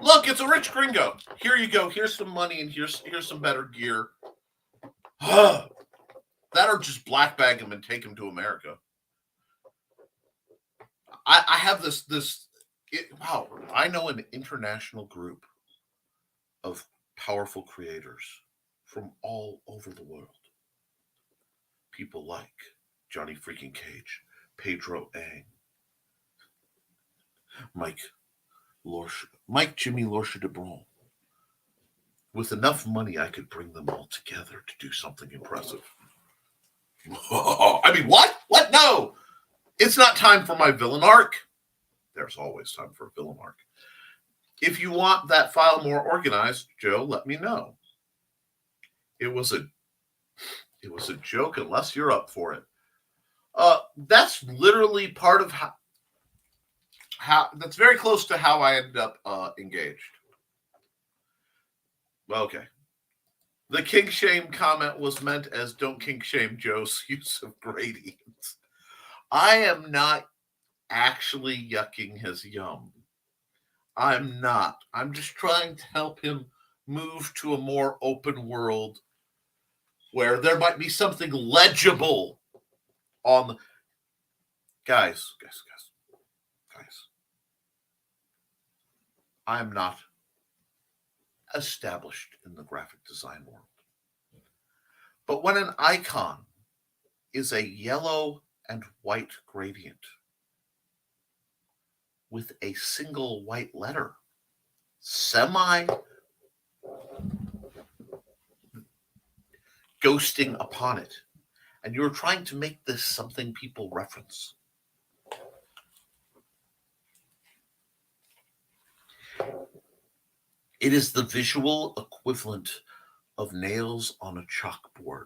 look, it's a rich gringo. Here you go. Here's some money and here's some better gear. That or just black bag him and take him to America. I have wow, I know an international group of powerful creators from all over the world. People like Johnny freaking Cage, Pedro Ang, Mike Jimmy Lorsha DeBron. With enough money, I could bring them all together to do something impressive. I mean, what? What? No! It's not time for my villain arc. There's always time for a villain arc. If you want that file more organized, Joe, let me know. It was a joke unless you're up for it. That's literally part of how that's very close to how I ended up engaged. Okay. The kink shame comment was meant as don't kink shame Joe's use of gradients. I am not actually yucking his yum. I'm not. I'm just trying to help him move to a more open world where there might be something legible on the... Guys. I'm not established in the graphic design world. But when an icon is a yellow and white gradient with a single white letter, ghosting upon it, and you're trying to make this something people reference, it is the visual equivalent of nails on a chalkboard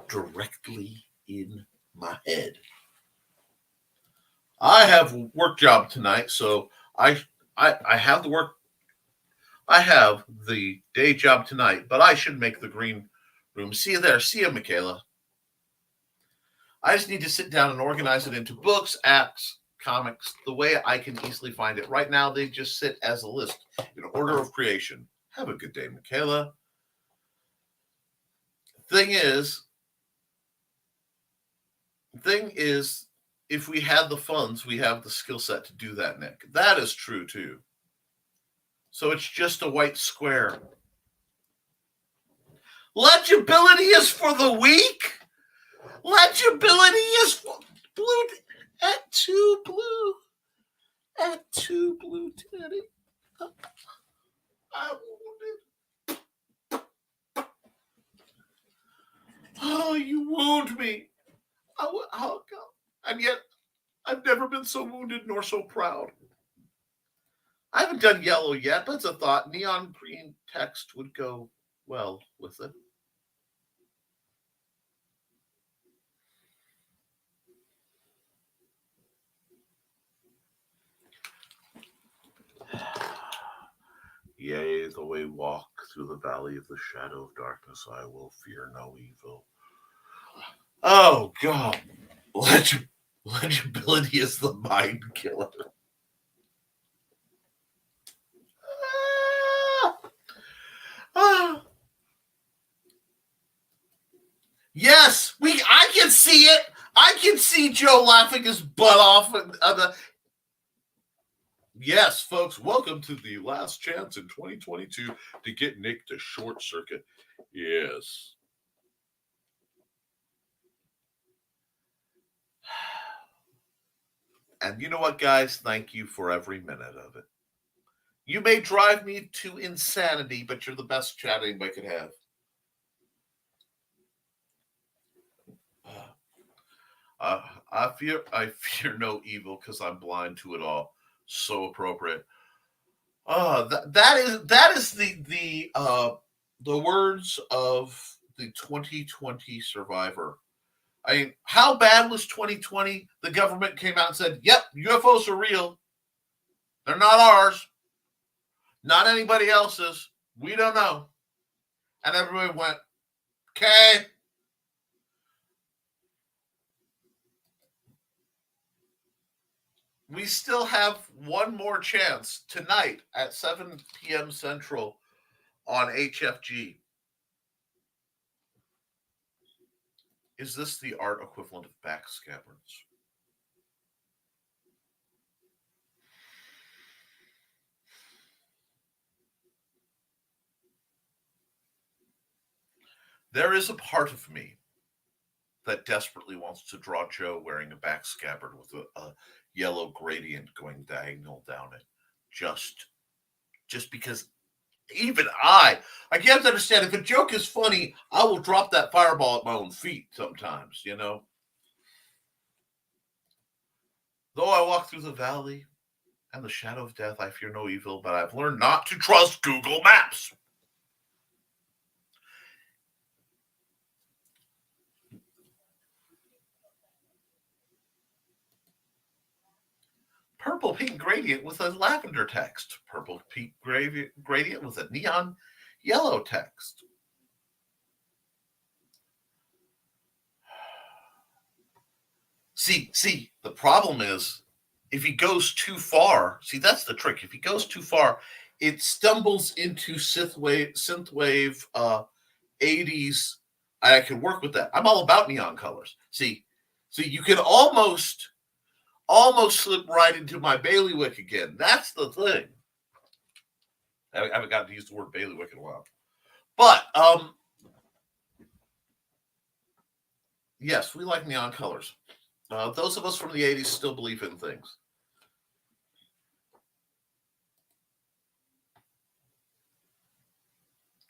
directly in my head. I have a work job tonight, so I have the work. I have the day job tonight, but I should make the green room. See you there. See you, Michaela. I just need to sit down and organize it into books, apps, comics, the way I can easily find it. Right now, they just sit as a list in order of creation. Have a good day, Michaela. Thing is, if we had the funds, we have the skill set to do that, Nick. That is true, too. So it's just a white square. Legibility is for the weak. Legibility is for blue. At two blue, Teddy. I wounded. Oh, you wound me. Oh, God. And yet, I've never been so wounded nor so proud. I haven't done yellow yet, but it's a thought. Neon green text would go well with it. Yea, though we walk through the valley of the shadow of darkness, I will fear no evil. Oh, God. Legibility is the mind killer. Yes, I can see it. I can see Joe laughing his butt off. Yes, folks, welcome to the last chance in 2022 to get Nick to short circuit. Yes. And you know what, guys? Thank you for every minute of it. You may drive me to insanity, but you're the best chat anybody could have. I fear no evil because I'm blind to it all. So appropriate. That is the the words of the 2020 survivor. I mean, how bad was 2020? The government came out and said, yep, UFOs are real. They're not ours. Not anybody else's. We don't know. And everybody went, okay. We still have one more chance tonight at 7 p.m. Central on HFG. Is this the art equivalent of backscabbards? There is a part of me that desperately wants to draw Joe wearing a backscabbard with a yellow gradient going diagonal down it. Just because even I can't understand. If a joke is funny, I will drop that fireball at my own feet sometimes, you know. Though I walk through the valley and the shadow of death, I fear no evil, but I've learned not to trust Google Maps. Purple pink gradient with a lavender text. Purple pink gradient with a neon yellow text. See, the problem is if he goes too far, see, that's the trick. If he goes too far, it stumbles into synthwave 80s. I can work with that. I'm all about neon colors. See, you can almost slip right into my bailiwick again. That's the thing. I haven't gotten to use the word bailiwick in a while. But, yes, we like neon colors. Those of us from the 80s still believe in things.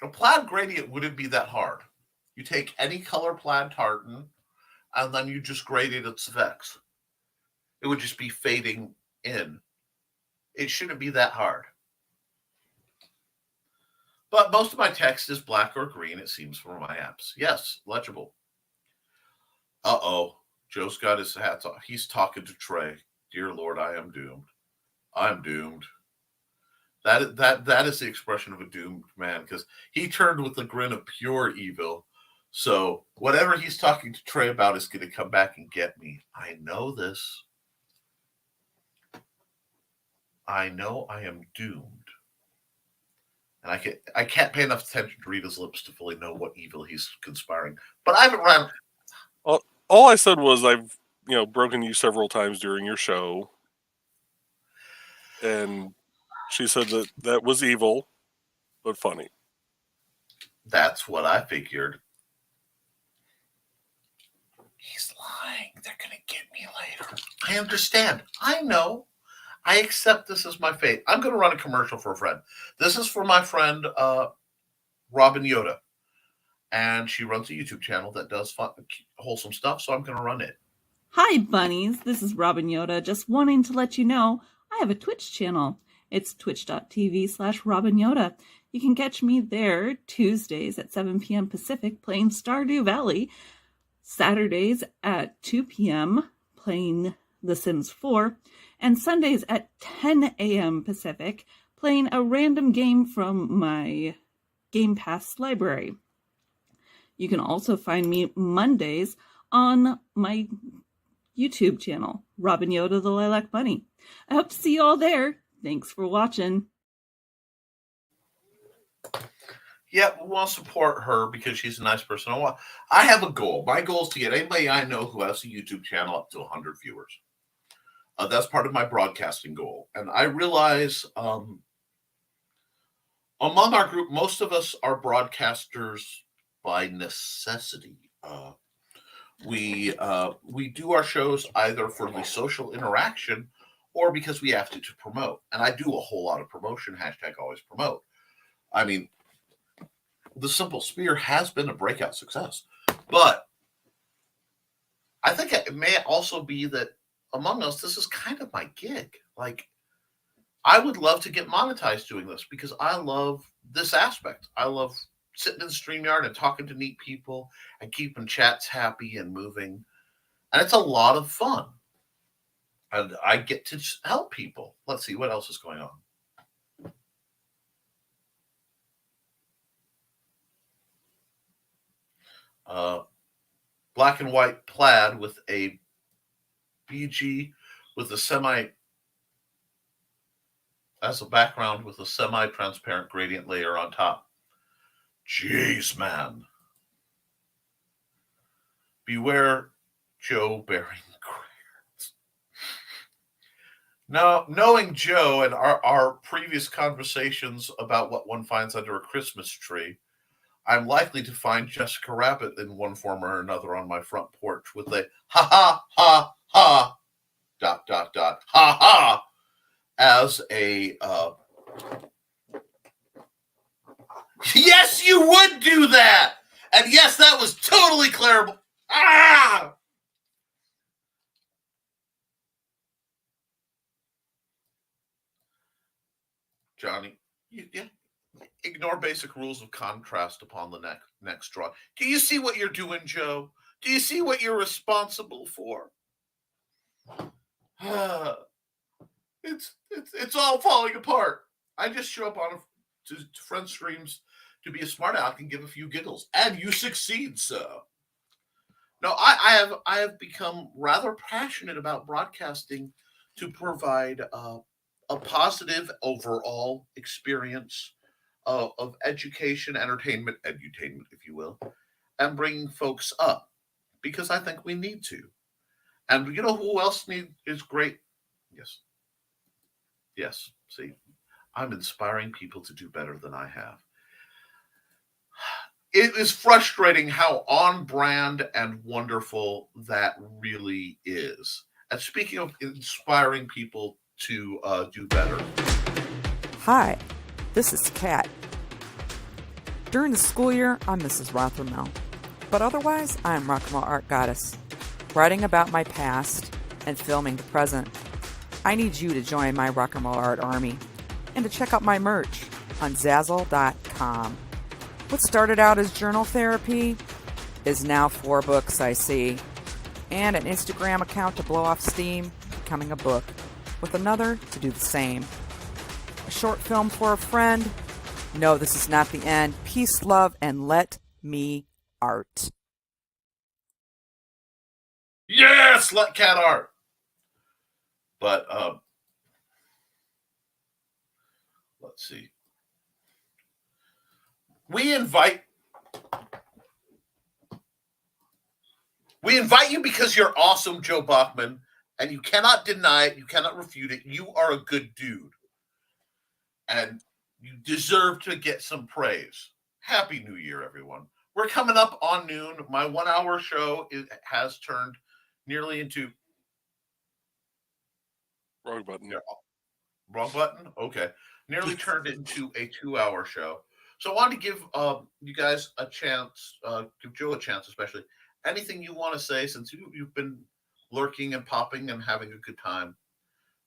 A plaid gradient wouldn't be that hard. You take any color plaid tartan, and then you just gradiate its effects. It would just be fading in. It shouldn't be that hard. But most of my text is black or green, it seems, for my apps. Yes, legible. Uh-oh. Joe's got his hats off. He's talking to Trey. Dear Lord, I am doomed. I'm doomed. That is the expression of a doomed man, because he turned with a grin of pure evil. So whatever he's talking to Trey about is going to come back and get me. I know this. I know I am doomed. And I can't pay enough attention to read his lips to fully know what evil he's conspiring. But I haven't run. All I said was I've broken you several times during your show, and she said that was evil, but funny. That's what I figured. He's lying. They're gonna get me later. I understand. I know. I accept this as my fate. I'm going to run a commercial for a friend. This is for my friend, Robin Yoda. And she runs a YouTube channel that does fun, wholesome stuff, so I'm going to run it. Hi, bunnies. This is Robin Yoda. Just wanting to let you know I have a Twitch channel. It's twitch.tv/Robin Yoda. You can catch me there Tuesdays at 7 p.m. Pacific playing Stardew Valley. Saturdays at 2 p.m. playing The Sims 4. And Sundays at 10 a.m. Pacific, playing a random game from my Game Pass library. You can also find me Mondays on my YouTube channel, Robin Yoda the Lilac Bunny. I hope to see you all there. Thanks for watching. Yeah, we want to support her because she's a nice person. I have a goal. My goal is to get anybody I know who has a YouTube channel up to 100 viewers. That's part of my broadcasting goal. And I realize among our group, most of us are broadcasters by necessity. We do our shows either for the social interaction or because we have to promote. And I do a whole lot of promotion, #always_promote. I mean, the Simple Spear has been a breakout success. But I think it may also be that among us, this is kind of my gig. Like, I would love to get monetized doing this because I love this aspect. I love sitting in the StreamYard and talking to neat people and keeping chats happy and moving. And it's a lot of fun. And I get to help people. Let's see, what else is going on? Black and white plaid with a BG with a as a background with a semi-transparent gradient layer on top. Jeez, man. Beware Joe bearing crayons. Now, knowing Joe and our previous conversations about what one finds under a Christmas tree, I'm likely to find Jessica Rabbit in one form or another on my front porch with a ha ha ha ha ... ha ha as a yes, you would do that. And yes, that was totally clarable. Ah! Johnny, yeah. Ignore basic rules of contrast upon the next draw. Do you see what you're doing, Joe? Do you see what you're responsible for? It's all falling apart. I just show up on to friend streams to be a smart aleck and give a few giggles, and you succeed, sir. No, I have become rather passionate about broadcasting to provide a positive overall experience of education, entertainment, edutainment, if you will, and bringing folks up because I think we need to. And you know who else is great? Yes. See, I'm inspiring people to do better than I have. It is frustrating how on brand and wonderful that really is. And speaking of inspiring people to do better. Hi, this is Kat. During the school year, I'm Mrs. Rothermel. But otherwise, I'm Rock and Roll Art Goddess, writing about my past and filming the present. I need you to join my Rock and Roll Art army and to check out my merch on Zazzle.com. What started out as journal therapy is now 4 books, I see, and an Instagram account to blow off steam, becoming a book, with another to do the same. A short film for a friend. No, this is not the end. Peace, love, and let me art. Yes, let Cat art. But let's see. We invite you because you're awesome, Joe Bachman, and you cannot deny it. You cannot refute it. You are a good dude. And you deserve to get some praise. Happy New Year, everyone. We're coming up on noon. My 1-hour show has turned nearly into... Wrong button. Yeah. Wrong button? Okay. Nearly turned into a 2-hour show. So I wanted to give you guys a chance, give Joe a chance especially. Anything you want to say since you've been lurking and popping and having a good time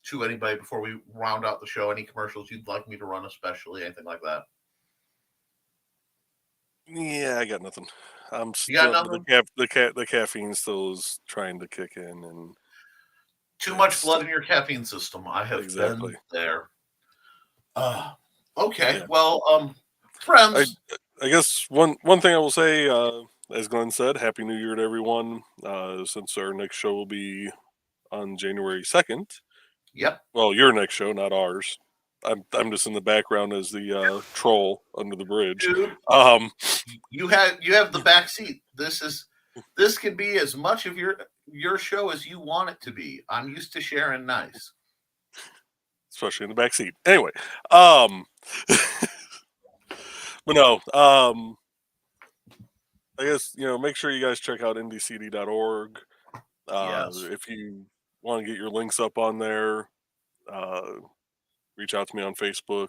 to anybody before we round out the show? Any commercials you'd like me to run especially? Anything like that? Yeah, I got nothing. You got nothing? The caffeine still is trying to kick in, and too much blood in your caffeine system. I have been there. Okay. Yeah. Well, friends. I guess one thing I will say, as Glenn said, Happy New Year to everyone. Since our next show will be on January 2nd. Yep. Well, your next show, not ours. I'm just in the background as the troll under the bridge. Dude, you have the back seat. This can be as much of your show as you want it to be. I'm used to sharing nice. Especially in the back seat. Anyway, but no, I guess, make sure you guys check out ndcd.org. Yes. If you want to get your links up on there, reach out to me on Facebook,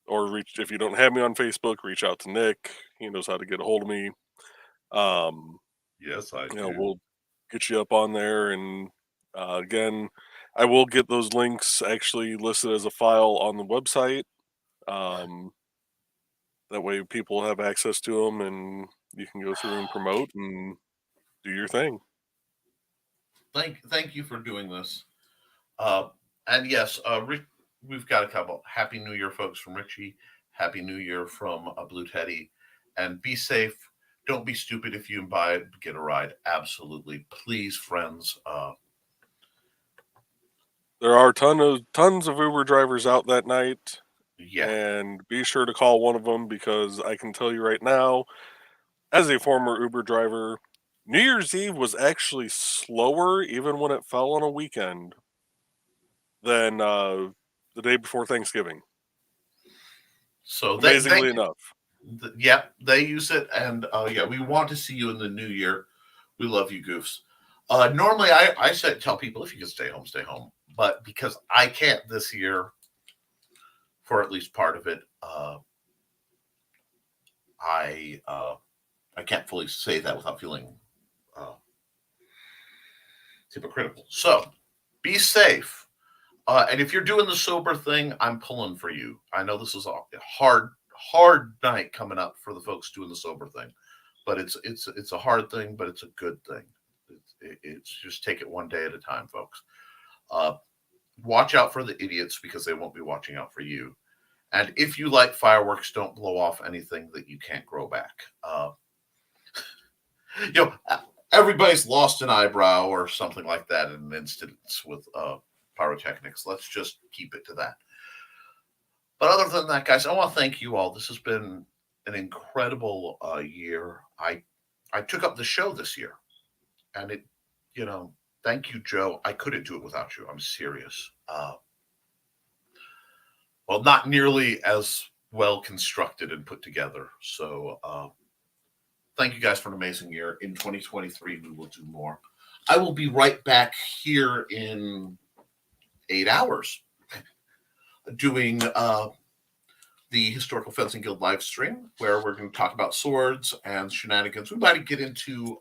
or if you don't have me on Facebook, reach out to Nick. He knows how to get a hold of me. Yes, I do. We'll get you up on there, and again, I will get those links actually listed as a file on the website. That way people have access to them and you can go through and promote and do your thing. Thank you for doing this. And yes, we've got a couple. Happy New Year, folks, from Richie. Happy New Year from Blue Teddy. And be safe. Don't be stupid if you buy it. Get a ride. Absolutely. Please, friends. There are tons of Uber drivers out that night. Yeah. And be sure to call one of them, because I can tell you right now, as a former Uber driver, New Year's Eve was actually slower, even when it fell on a weekend, than the day before Thanksgiving. So amazingly enough. Yeah, they use it, and yeah, we want to see you in the new year. We love you, goofs. Normally, I tell people, if you can stay home, stay home. But because I can't this year, for at least part of it, I can't fully say that without feeling hypocritical. So be safe. And if you're doing the sober thing, I'm pulling for you. I know this is a hard night coming up for the folks doing the sober thing, but it's a hard thing, but it's a good thing. It's just take it one day at a time, folks. Watch out for the idiots, because they won't be watching out for you. And if you like fireworks, don't blow off anything that you can't grow back. Everybody's lost an eyebrow or something like that in an instance with pyrotechnics. Let's just keep it to that. But other than that, guys, I want to thank you all. This has been an incredible year. I took up the show this year, and it, thank you, Joe. I couldn't do it without you. I'm serious. Well, not nearly as well constructed and put together. So thank you guys for an amazing year. In 2023, we will do more. I will be right back here in 8 hours doing the Historical Fencing Guild live stream, where we're going to talk about swords and shenanigans. We might get into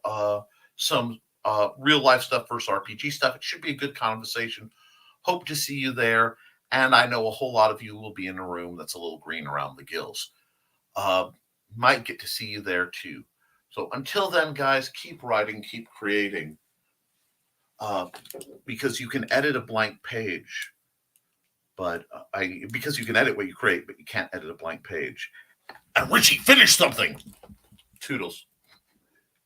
some real life stuff versus RPG stuff. It should be a good conversation. Hope to see you there. And I know a whole lot of you will be in a room that's a little green around the gills. Might get to see you there too. So until then, guys, keep writing, keep creating. Because you can edit a blank page. But because you can edit what you create, but you can't edit a blank page. And Richie, finish something. Toodles.